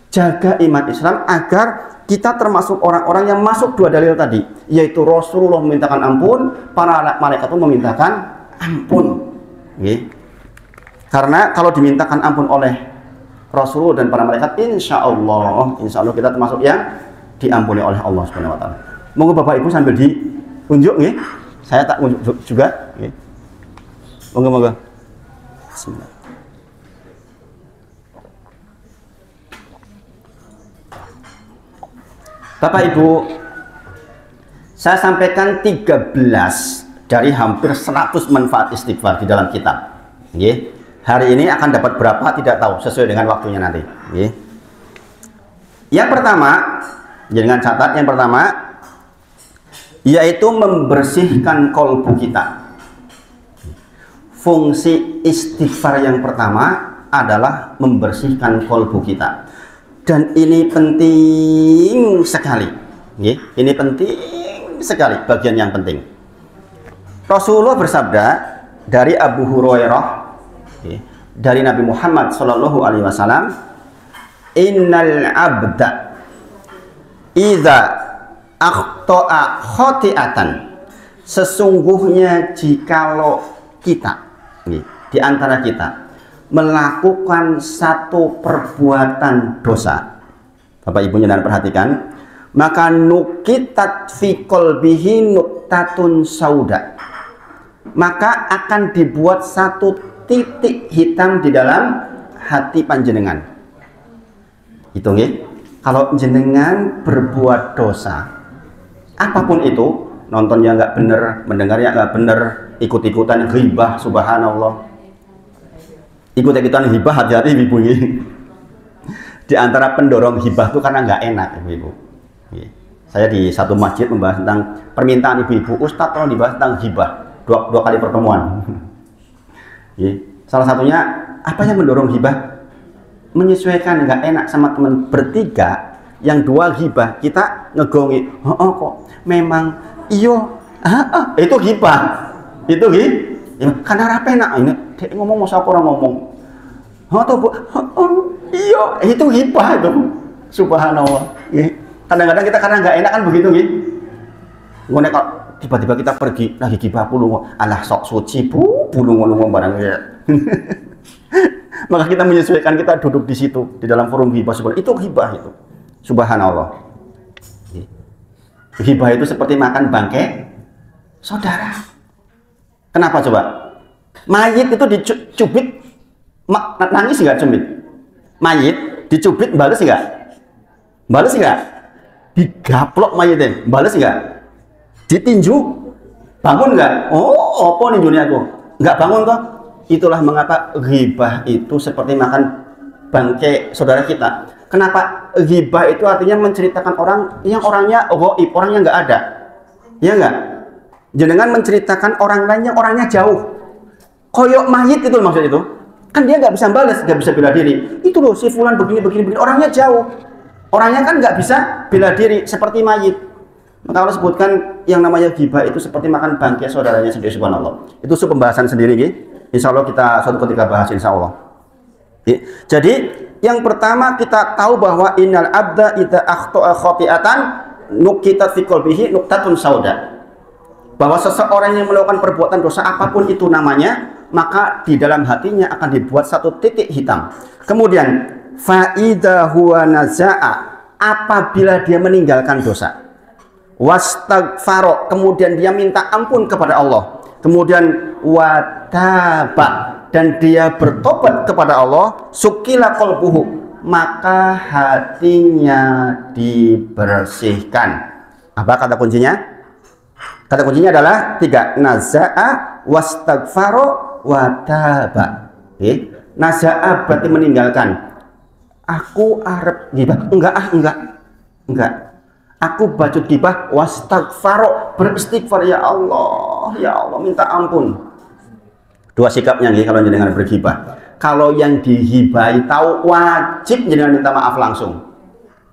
jaga iman Islam agar kita termasuk orang-orang yang masuk 2 dalil tadi, yaitu Rasulullah memintakan ampun, para malaikat itu memintakan ampun. Karena kalau dimintakan ampun oleh Rasulullah dan para malaikat, insya Allah kita termasuk yang diampuni oleh Allah Subhanahu wa taala. Monggo Bapak Ibu sambil diunjuk nggih. Saya tak unjuk juga nggih. Monggo. Bismillah. Bapak Ibu, saya sampaikan 13 dari hampir 100 manfaat istighfar di dalam kitab. Nggih. Hari ini akan dapat berapa tidak tahu, sesuai dengan waktunya nanti. Nggih. Yang pertama, jangan catat, yang pertama yaitu membersihkan kolbu kita. Fungsi istighfar yang pertama adalah membersihkan kolbu kita, dan ini penting sekali. Ini penting sekali, bagian yang penting. Rasulullah bersabda dari Abu Hurairah, dari Nabi Muhammad SAW, innal abda idza akhta'a khati'atan, sesungguhnya jikalau kita di antara kita melakukan satu perbuatan dosa, Bapak Ibu jangan perhatikan, maka nukitat fi qalbihi nuktatun sauda, maka akan dibuat satu titik hitam di dalam hati panjenengan. Hitung ya. Kalau jenengan berbuat dosa, apapun itu, nontonnya nggak bener, mendengarnya nggak bener, ikut-ikutan ghibah, subhanallah. Ikut-ikutan ghibah, hati-hati ibu ini. Di antara pendorong ghibah itu karena nggak enak ibu-ibu. Saya di satu masjid membahas tentang permintaan ibu-ibu, Ustadz tolong dibahas tentang ghibah, dua kali pertemuan. Salah satunya apa yang mendorong ghibah? Menyesuaikan nggak enak sama teman bertiga, yang dua ghibah, kita ngegongi, kok memang iyo, itu ghibah, itu ya, karena apa enak ini dia ngomong mau orang ngomong, iyo, itu ghibah itu, subhanallah. Kadang-kadang kita karena nggak enak kan begitu gitu. Ngono kalau tiba-tiba kita pergi lagi ghibah pulung, alah sok suci pulung ngomong barang ya. Maka kita menyesuaikan, kita duduk di situ di dalam forum ghibah, itu ghibah itu. Subhanallah. Ghibah itu seperti makan bangkai saudara. Kenapa coba? Mayit itu dicubit nangis nggak cubit? Mayit dicubit balas nggak? Balas nggak? Digaplok mayitnya, balas nggak? Ditinju, bangun nggak? Oh, apa nih dunia aku? Nggak bangun toh? Itulah mengapa ghibah itu seperti makan bangkai saudara kita. Kenapa? Ghibah itu artinya menceritakan orang yang orangnya ghaib, orangnya nggak ada, ya nggak? Jangan menceritakan orang lain yang orangnya jauh. Koyok mayit itu maksud itu. Kan dia nggak bisa balas, nggak bisa bela diri. Itu loh si fulan begini, orangnya jauh. Orangnya kan nggak bisa bela diri seperti mayit. Maka Allah sebutkan yang namanya ghibah itu seperti makan bangkai saudaranya sendiri, subhanallah. Itu pembahasan sendiri, gitu. Insya Allah kita suatu ketika bahas, insya Allah. Jadi yang pertama kita tahu bahwa innal abda idza akhta'a khati'atan nukitat fi qalbihi nuktatun sauda. Bahwa seseorang yang melakukan perbuatan dosa apapun itu namanya, maka di dalam hatinya akan dibuat satu titik hitam. Kemudian faida huwa naza'a, apabila dia meninggalkan dosa, wastaghfaro, kemudian dia minta ampun kepada Allah, kemudian wataba, dan dia bertobat kepada Allah, sukila qalbuhu, maka hatinya dibersihkan. Apa kata kuncinya? Kata kuncinya adalah 3, naza'a, wastaghfaro, wataba. Naza'a berarti meninggalkan. Aku arep ghibah, enggak. Aku bacot ghibah, wastaghfaro, beristighfar, ya Allah minta ampun. Dua sikapnya nih kalau jenengan berghibah. Kalau yang dihibahi tahu, wajib jenengan minta maaf langsung.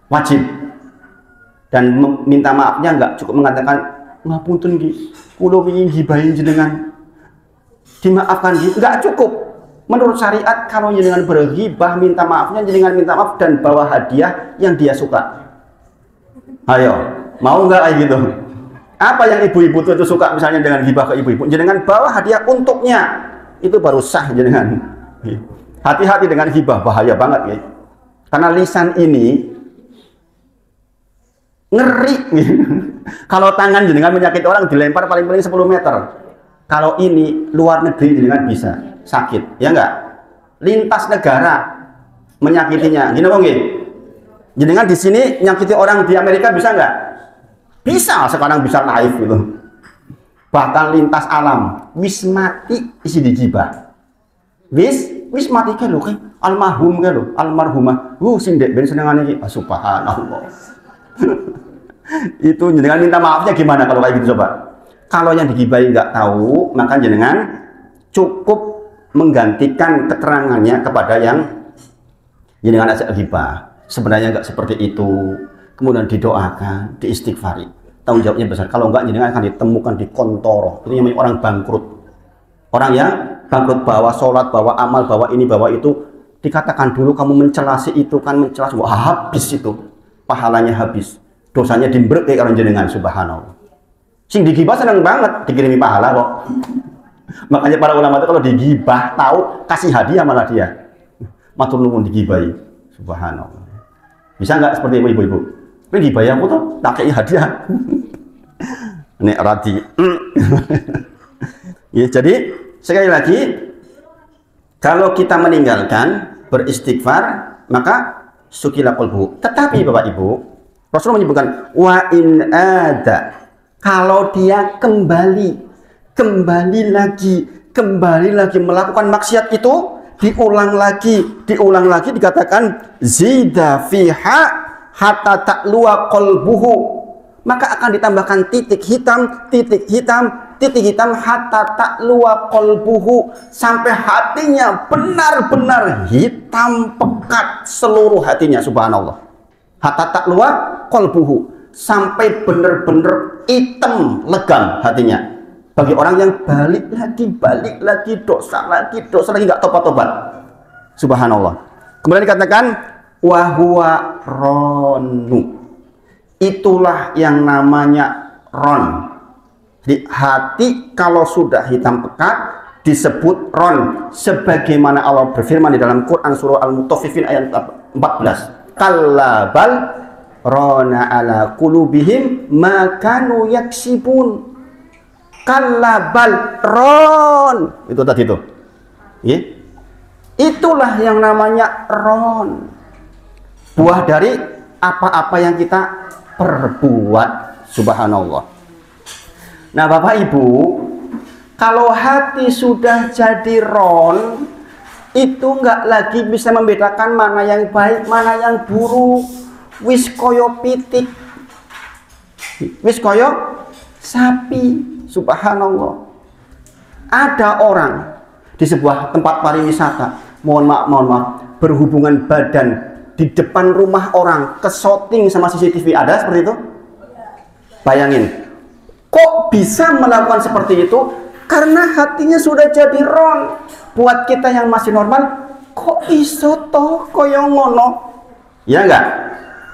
Wajib. Dan minta maafnya enggak cukup mengatakan ngapunten nggih, kula wingi ngibahi jenengan. Dimaafkan nggih, enggak cukup. Menurut syariat kalau jenengan berghibah, minta maafnya jenengan minta maaf dan bawa hadiah yang dia suka. Ayo, mau enggak kayak gitu? Apa yang ibu-ibu itu suka misalnya dengan ghibah ke ibu-ibu? Jenengan bawa hadiah untuknya. Itu baru sah jenengan. Hati-hati dengan ghibah, bahaya banget ya. Karena lisan ini ngeri. Kalau tangan jenengan menyakiti orang dilempar paling-paling 10 meter. Kalau ini luar negeri jenengan bisa sakit, ya enggak? Lintas negara menyakitinya. Gini dong, jenengan di sini nyakiti orang di Amerika bisa enggak? Bisa, sekarang bisa live gitu. Bahkan lintas alam, wis mati isi digibah. Wis mati ke lho, almarhum ke lho, almarhumah. Sing dek ben senengane iki, subhanallah. Itu jenengan minta maafnya gimana kalau kayak gitu coba? Kalau yang digibahi nggak tahu, maka jenengan cukup menggantikan keterangannya kepada yang jenengan ajak ghibah. Sebenarnya nggak seperti itu. Kemudian didoakan, diistighfari. Tanggung jawabnya besar. Kalau enggak, jenengan akan ditemukan di kontoro. Itu namanya orang bangkrut. Orang yang bangkrut, bawa sholat, bawa amal, bawa ini, bawa itu. Dikatakan dulu kamu mencela si itu kan, mencela semua, habis itu. Pahalanya habis. Dosanya dimbrek kayak orang jenengan, subhanallah. Sing digibah senang banget, dikirimi pahala kok. Makanya para ulama itu kalau digibah, tahu, kasih hadiah malah dia. Matur nuwun digibahi. Subhanallah. Bisa nggak seperti ibu-ibu? Ini dibayar aku tuh, tak kayak hadiah. Nek rati. Ya, jadi sekali lagi, kalau kita meninggalkan beristighfar, maka sukila qalbu. Tetapi Bapak Ibu, Rasulullah menyebutkan wa in ada, kalau dia kembali kembali lagi melakukan maksiat itu, diulang lagi, dikatakan zida fiha hatta ta'luwa qalbuhu, maka akan ditambahkan titik hitam hatta ta'luwa qalbuhu, sampai hatinya benar-benar hitam pekat seluruh hatinya. Subhanallah. Hatta ta'luwa qalbuhu, sampai benar-benar hitam legam hatinya. Bagi orang yang balik lagi, dosa lagi, nggak tobat. Subhanallah. Kemudian dikatakan wahuwa ronu, itulah yang namanya ron. Jadi hati kalau sudah hitam pekat disebut ron, sebagaimana Allah berfirman di dalam Quran surah Al-Mutaffifin ayat 14, kallabal rona ala qulubihim ma kanu yaksibun. Kallabal ron, itu tadi itu, ya? Itulah yang namanya ron, buah dari apa-apa yang kita perbuat. Subhanallah. Nah Bapak Ibu, kalau hati sudah jadi ron, itu nggak lagi bisa membedakan mana yang baik, mana yang buruk. Wis koyo pitik, wis koyo sapi. Subhanallah. Ada orang di sebuah tempat pariwisata, mohon maaf, berhubungan badan di depan rumah orang, kesoting sama CCTV. Ada seperti itu? Bayangin, kok bisa melakukan seperti itu? Karena hatinya sudah jadi ron. Buat kita yang masih normal, kok iso toh koyo ngono? Ya enggak?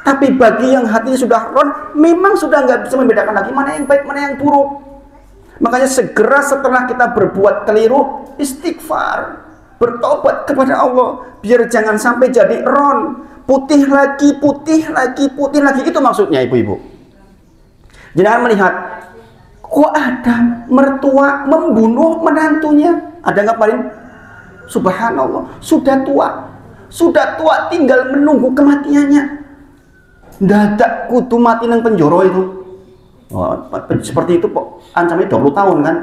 Tapi bagi yang hatinya sudah ron, memang sudah nggak bisa membedakan lagi mana yang baik, mana yang buruk. Makanya segera setelah kita berbuat keliru, istighfar, bertobat kepada Allah, biar jangan sampai jadi ron, putih lagi. Itu maksudnya ibu-ibu. Jangan melihat, kok ada mertua membunuh menantunya? Ada nggak paling? Subhanallah, sudah tua tinggal menunggu kematiannya. Dadak kudu mati nang penjara itu. Oh, seperti itu kok ancamannya 20 tahun kan?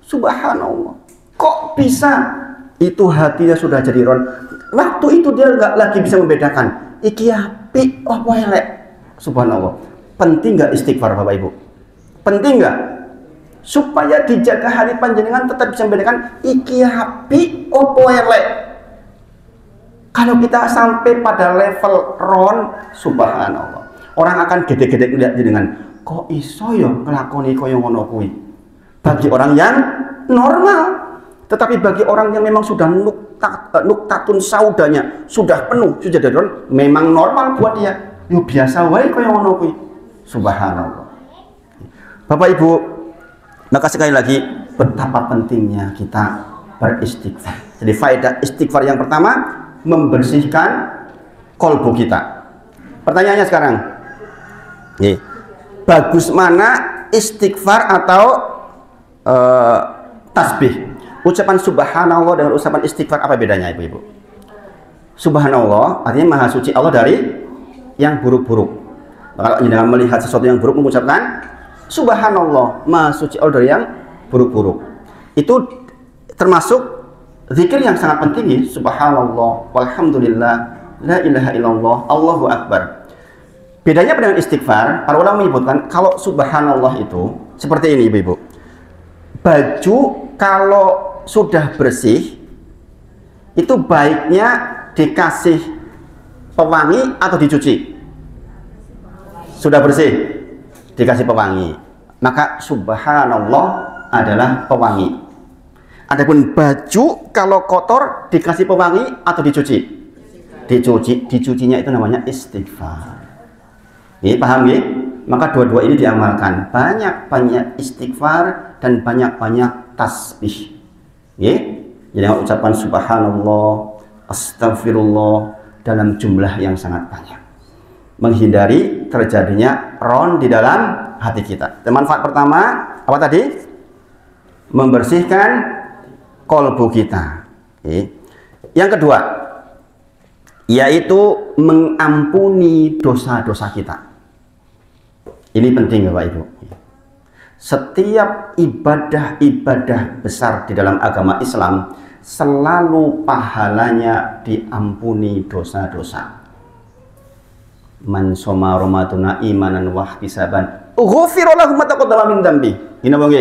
Subhanallah. Kok bisa? Itu hatinya sudah jadi ron. Waktu itu dia nggak lagi bisa membedakan iki apik apa elek. Subhanallah. Penting nggak istighfar Bapak Ibu? Penting nggak? Supaya dijaga hati panjenengan tetap bisa membedakan iki apik apa elek. Kalau kita sampai pada level ron, subhanallah, orang akan gede-gede lihat jenengan. Kok iso ya ngelakoni koyo ngono kuwi? Bagi orang yang normal. Tetapi bagi orang yang memang sudah nuktatun saudanya, sudah penuh, sudah daron, memang normal buat dia. Yo biasa wae koyo ngono kuwi. Subhanallah. Bapak Ibu, maka sekali lagi betapa pentingnya kita beristighfar. Jadi faedah istighfar yang pertama, membersihkan kolbu kita. Pertanyaannya sekarang, bagus mana istighfar atau tasbih? Ucapan subhanallah dengan ucapan istighfar apa bedanya ibu-ibu? Subhanallah artinya maha suci Allah dari yang buruk-buruk. Kalau jangan melihat sesuatu yang buruk mengucapkan subhanallah, maha suci Allah dari yang buruk-buruk. Itu termasuk zikir yang sangat penting ya. Subhanallah, walhamdulillah, la ilaha illallah, Allahu akbar. Bedanya dengan istighfar, para ulama menyebutkan kalau subhanallah itu seperti ini ibu-ibu. Baju kalau sudah bersih itu baiknya dikasih pewangi atau dicuci? Sudah bersih dikasih pewangi, maka subhanallah adalah pewangi. Adapun baju kalau kotor dikasih pewangi atau dicuci? Dicucinya itu namanya istighfar. Paham ya? Maka dua-dua ini diamalkan. Banyak-banyak istighfar dan banyak-banyak tasbih. Jadi ucapan subhanallah, astagfirullah dalam jumlah yang sangat banyak. Menghindari terjadinya ron di dalam hati kita. Dan manfaat pertama apa tadi? Membersihkan kolbu kita. Yang kedua, yaitu mengampuni dosa-dosa kita. Ini penting Bapak Ibu. Setiap ibadah-ibadah besar di dalam agama Islam selalu pahalanya diampuni dosa-dosa. Man shoma ramadhana imanan wa ihtisaban ghufira lahu ma taqaddama min dzambi. Ini bang,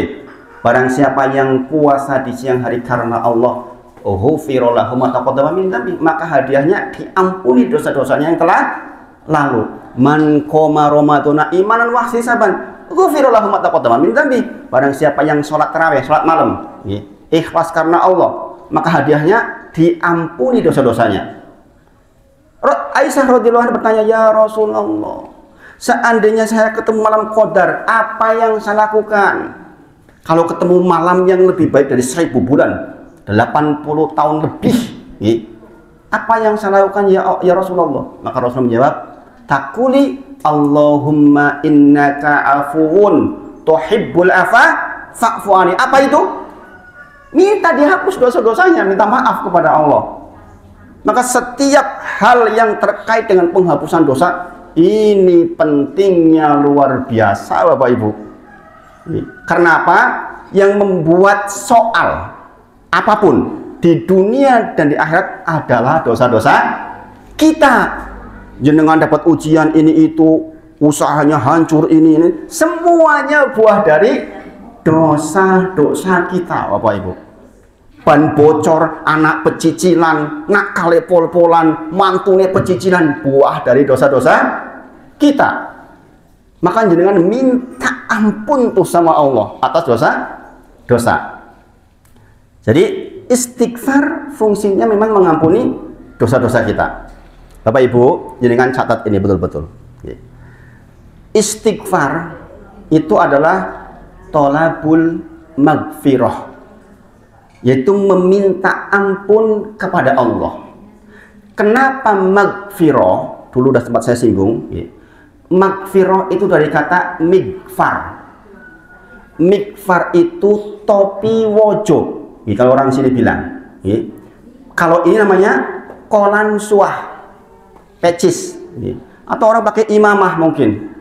barang siapa yang puasa di siang hari karena Allah, ghufira lahu ma taqaddama min dzambi, maka hadiahnya diampuni dosa-dosanya yang telah lalu. Man qoma ramadhana imanan wa ihtisaban ghufira lahu ma taqaddama min dzambi. Barang siapa yang sholat tarawih, sholat malam, ikhlas karena Allah, maka hadiahnya diampuni dosa-dosanya. Aisyah radhiyallahu anha bertanya, ya Rasulullah, seandainya saya ketemu malam qadar, apa yang saya lakukan? Kalau ketemu malam yang lebih baik dari 1000 bulan, 80 tahun lebih, apa yang saya lakukan ya Rasulullah? Maka Rasulullah menjawab, takuli Allahumma innaka afuwun tuhibbul afa fa'fu anni. Apa itu? Minta dihapus dosa-dosanya, minta maaf kepada Allah. Maka setiap hal yang terkait dengan penghapusan dosa ini pentingnya luar biasa, Bapak Ibu. Karena apa? Yang membuat soal apapun di dunia dan di akhirat adalah dosa-dosa kita. Jenengan dapat ujian ini itu, usahanya hancur ini, semuanya buah dari dosa-dosa kita, Bapak Ibu. Ban bocor, anak pecicilan, nakale pol-polan, mantune pecicilan, buah dari dosa-dosa kita. Maka jenengan minta ampun tuh sama Allah atas dosa-dosa. Jadi istighfar fungsinya memang mengampuni dosa-dosa kita. Bapak Ibu, jenengan catat ini betul-betul. Istighfar itu adalah tolabul magfirah, yaitu meminta ampun kepada Allah. Kenapa magfirah? Dulu udah sempat saya singgung. Magfirah itu dari kata migfar. Migfar itu topi wojo. Kalau orang sini bilang. Kalau ini namanya kolan suah, pecis. Atau orang pakai imamah mungkin.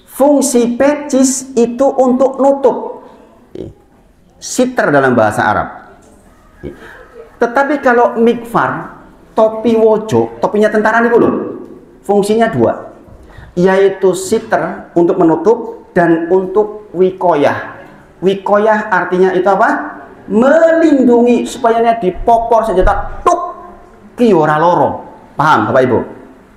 Fungsi pecis itu untuk nutup. Siter dalam bahasa Arab. Tetapi kalau migfar, topi wojo, topinya tentara nih dulu, fungsinya dua, yaitu siter untuk menutup dan untuk wikoyah. Wikoyah artinya itu apa? Melindungi supaya dipopor senjata tuk kiora loro. Paham Bapak Ibu?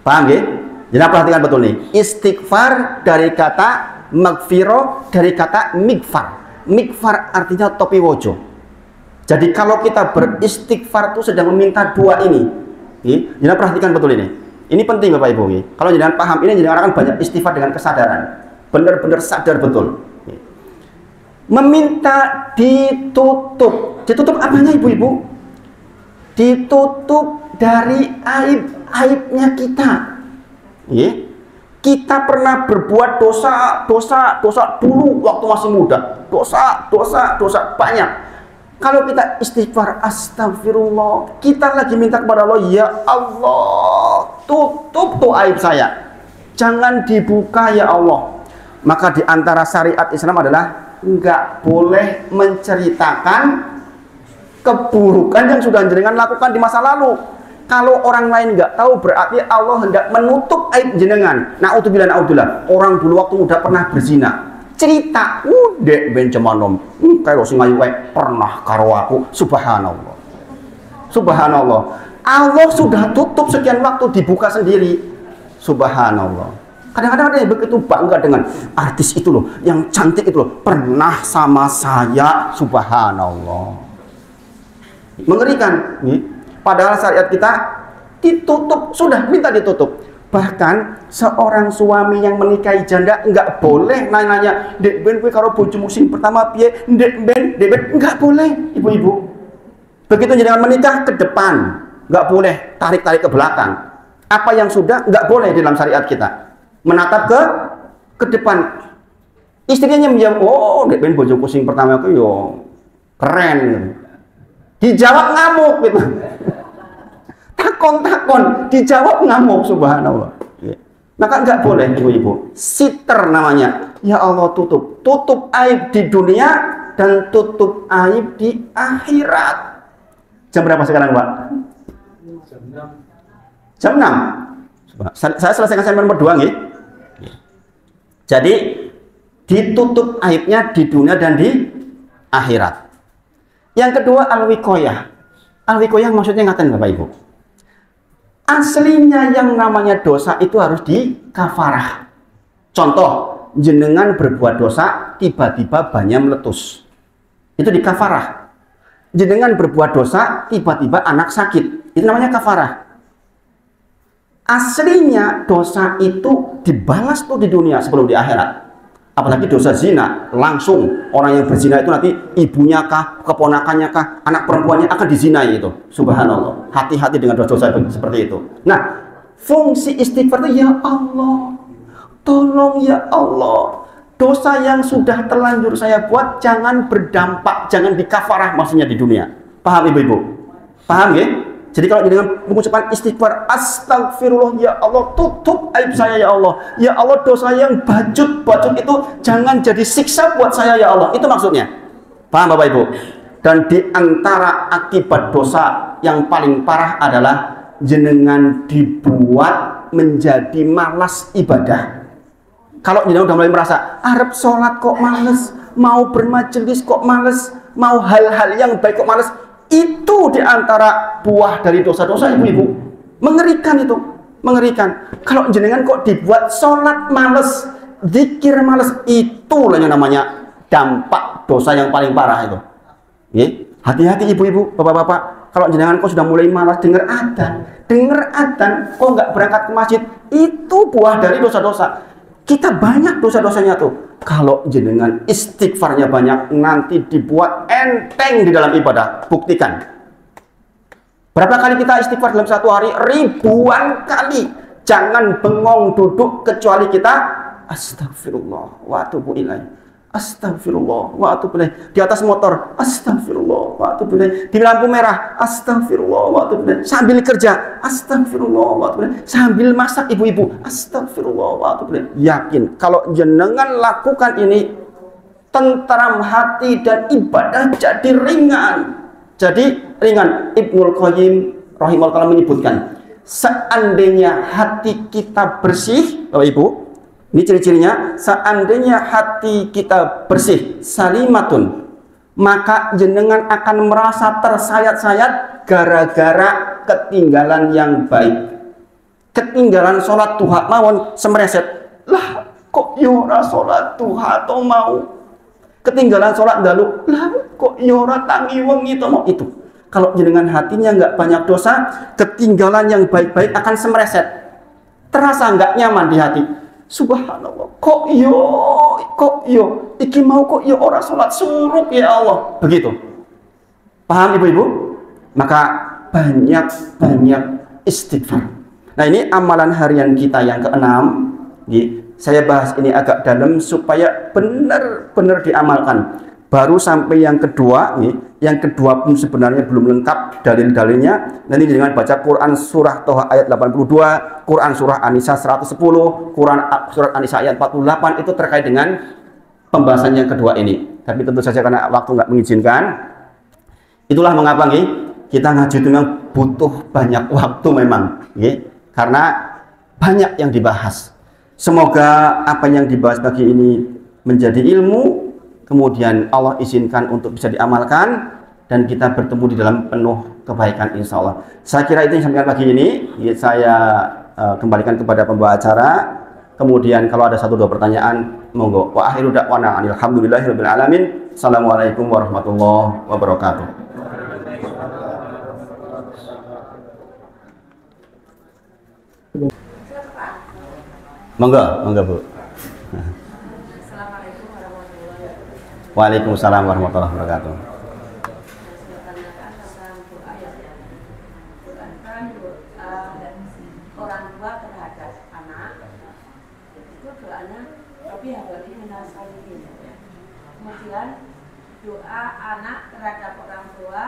Paham ya? Jadi perhatikan betul nih. Istighfar dari kata magfiro, dari kata migfar. Migfar artinya topi wojo. Jadi kalau kita beristighfar itu sedang meminta dua ini. Jangan perhatikan betul ini. Ini penting Bapak Ibu. Kalau jangan paham ini, jangan akan banyak istighfar dengan kesadaran. Benar-benar sadar betul. Meminta ditutup. Ditutup apanya Ibu-ibu? Ditutup dari aib-aibnya kita. Kita pernah berbuat dosa dulu waktu masih muda. Dosa banyak. Kalau kita istighfar, astagfirullah, kita lagi minta kepada Allah, ya Allah, tutup tuh aib saya, jangan dibuka ya Allah. Maka di antara syariat Islam adalah nggak boleh menceritakan keburukan yang sudah jenengan lakukan di masa lalu. Kalau orang lain nggak tahu, berarti Allah hendak menutup aib jenengan. Na'udzubillah, orang dulu waktu muda pernah berzina. Cerita, dek ben cemanom, kalau sing ayu pernah karo aku, subhanallah. Subhanallah. Allah sudah tutup sekian waktu, dibuka sendiri. Subhanallah. Kadang-kadang ada yang begitu bangga dengan artis itu loh, yang cantik itu loh, pernah sama saya, subhanallah. Mengerikan, padahal syariat kita ditutup, sudah minta ditutup. Bahkan seorang suami yang menikahi janda nggak boleh nanya-nanya, dek ben kowe karo bojomu sing pertama piye, dek ben nggak boleh, ibu-ibu. Begitu jangan menikah ke depan, nggak boleh tarik-tarik ke belakang. Apa yang sudah nggak boleh dalam syariat kita. Menatap ke depan. Istrinya menjawab, oh dek ben bojoku sing pertama aku yo keren. Dijawab ngamuk gitu. Takon, dijawab ngamuk, subhanallah. Maka nggak boleh ibu-ibu. Siter namanya. Ya Allah, tutup. Tutup aib di dunia dan tutup aib di akhirat. Jam berapa sekarang, Pak? Jam 6. Jam 6. Saya selesaikan segmen nomor 2 nggih. Jadi ditutup aibnya di dunia dan di akhirat. Yang kedua al-wiqayah. Al-wiqayah maksudnya ngaten Bapak Ibu. Aslinya yang namanya dosa itu harus dikafarah. Contoh, jenengan berbuat dosa tiba-tiba banyak meletus. Itu dikafarah. Jenengan berbuat dosa tiba-tiba anak sakit. Itu namanya kafarah. Aslinya dosa itu dibalas tuh di dunia sebelum di akhirat. Apalagi dosa zina, langsung orang yang berzina itu nanti ibunya kah, keponakannya kah, anak perempuannya akan dizinai itu. Subhanallah. Hati-hati dengan dosa-dosa seperti itu. Nah, fungsi istighfar itu ya Allah, tolong ya Allah, dosa yang sudah terlanjur saya buat jangan berdampak, jangan dikafarah maksudnya di dunia. Paham ibu-ibu? Paham ya? Jadi kalau dengan mengucapkan istighfar, astagfirullah ya Allah, tutup aib saya ya Allah. Ya Allah, dosa yang bajut itu jangan jadi siksa buat saya ya Allah. Itu maksudnya. Paham Bapak Ibu? Dan di antara akibat dosa yang paling parah adalah jenengan dibuat menjadi malas ibadah. Kalau jenengan udah mulai merasa, Arab sholat kok males, mau bermajelis kok males, mau hal-hal yang baik kok males, itu diantara buah dari dosa-dosa ibu-ibu. Mengerikan itu, mengerikan. Kalau jenengan kok dibuat sholat males, zikir males, itulah yang namanya dampak dosa yang paling parah itu. Hati-hati ibu-ibu, bapak-bapak. Kalau jenengan kok sudah mulai malas dengar adzan, kok nggak berangkat ke masjid, itu buah dari dosa-dosa. Kita banyak dosa-dosanya tuh. Kalau jenengan istighfarnya banyak, nanti dibuat enteng di dalam ibadah. Buktikan. Berapa kali kita istighfar dalam satu hari? Ribuan kali. Jangan bengong duduk kecuali kita astagfirullah wa atubu ilaih. Astagfirullah wa atubu ilaih. Di atas motor, astagfirullah wa atubu ilaih. Di lampu merah, astagfirullah wa atubu ilaih. Sambil kerja, astagfirullah wa atubu ilaih. Sambil masak ibu-ibu, astagfirullah wa atubu ilaih. Yakin kalau jenengan lakukan ini, tentram hati dan ibadah jadi ringan. Jadi ringan. Ibnul Qayyim rahimahullah menyebutkan, seandainya hati kita bersih, Bapak Ibu, ini ciri-cirinya, seandainya hati kita bersih, salimatun, maka jenengan akan merasa tersayat-sayat gara-gara ketinggalan yang baik. Ketinggalan sholat duha mawon semreset. Lah, kok yora sholat duha atau mau? Ketinggalan sholat dalu. Lah, kok yora tangi wengi to mau itu. Kalau jenengan hatinya nggak banyak dosa, ketinggalan yang baik-baik akan semreset. Terasa nggak nyaman di hati. Subhanallah, kok yo, iki mau kok yo orang sholat suruk ya Allah. Begitu. Paham ibu-ibu? Maka banyak istighfar. Nah ini amalan harian kita yang keenam. Saya bahas ini agak dalam supaya benar-benar diamalkan. Baru sampai yang kedua, yang kedua pun sebenarnya belum lengkap dalil-dalilnya. Nanti dengan baca Quran surah Toha ayat 82, Quran surah An-Nisa 110, Quran surat An-Nisa ayat 48 itu terkait dengan pembahasan yang kedua ini. Tapi tentu saja karena waktu nggak mengizinkan. Itulah mengapa kita ngaji itu memang butuh banyak waktu memang, karena banyak yang dibahas. Semoga apa yang dibahas pagi ini menjadi ilmu. Kemudian Allah izinkan untuk bisa diamalkan dan kita bertemu di dalam penuh kebaikan insya Allah. Saya kira itu yang sampaikan pagi ini. Saya kembalikan kepada pembawa acara. Kemudian kalau ada 1-2 pertanyaan, monggo. Wa akhiru da'wana alhamdulillahirabbil alamin. Assalamualaikum warahmatullahi wabarakatuh. Monggo, Bu. Waalaikumsalam warahmatullahi wabarakatuh. Orang tua terhadap anak itu doanya Rabbi habli minas sholihin. Kemudian doa anak terhadap orang tua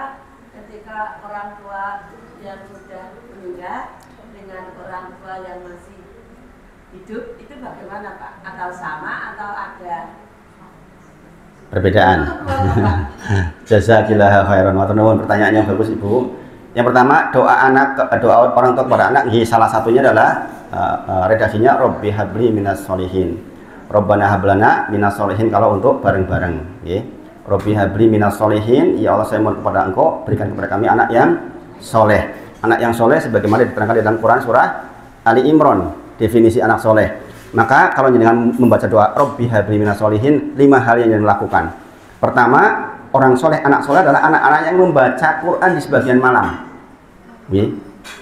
ketika orang tua yang sudah meninggal dengan orang tua yang masih hidup itu bagaimana Pak? Atau sama atau ada perbedaan? Jazakillah khairan wa tanawun. Pertanyaannya bagus Ibu. Yang pertama, doa orang tua kepada anak, salah satunya adalah redaksinya Robbi habli minas solihin. Robbana hablana minas solihin kalau untuk bareng-bareng. Robbi habli minas solihin, ya Allah saya mohon kepada Engkau berikan kepada kami anak yang soleh. Anak yang soleh sebagaimana diterangkan di dalam Quran surah Ali Imran, definisi anak soleh. Maka kalau dengan membaca doa Robbi habli minas solihin, 5 hal yang dilakukan. Pertama, orang soleh, anak soleh adalah anak-anak yang membaca Quran di sebagian malam.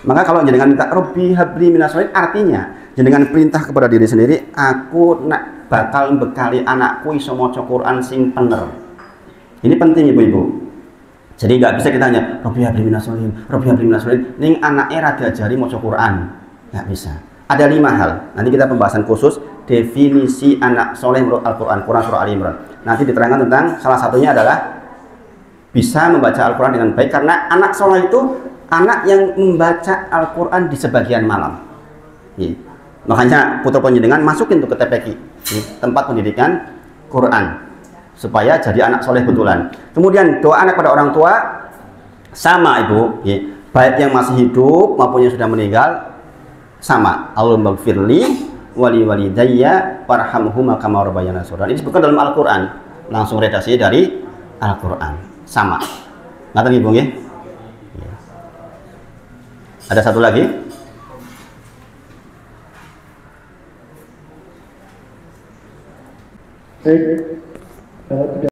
Maka kalau jenengan minta Robbi habli minas solihin, artinya jenengan perintah kepada diri sendiri, aku nak bakal bekali anakku iso maca Quran sing bener. Ini penting ibu-ibu. Jadi nggak bisa kita hanya Robbi habli minas solihin, Robbi habli minas solihin, ning anaknya ra diajari maca Quran. Nggak bisa. Ada 5 hal. Nanti kita pembahasan khusus definisi anak soleh menurut Al-Quran, Quran surah Ali Imran. Nanti diterangkan tentang salah satunya adalah bisa membaca Al-Quran dengan baik, karena anak soleh itu anak yang membaca Al-Quran di sebagian malam. Makanya putra panjenengan masukin tuh ke TPQ, tempat pendidikan Quran, supaya jadi anak soleh betulan. Kemudian doa anak pada orang tua sama ibu, baik yang masih hidup maupun yang sudah meninggal sama. Allahumma gfirli wali walidayya warhamhuma kama rabbayana shaghira. Ini disebutkan dalam Al-Quran, langsung redaksi dari Al-Quran, sama. Ngaten ibu nggih? Ada satu lagi. Kalau tidak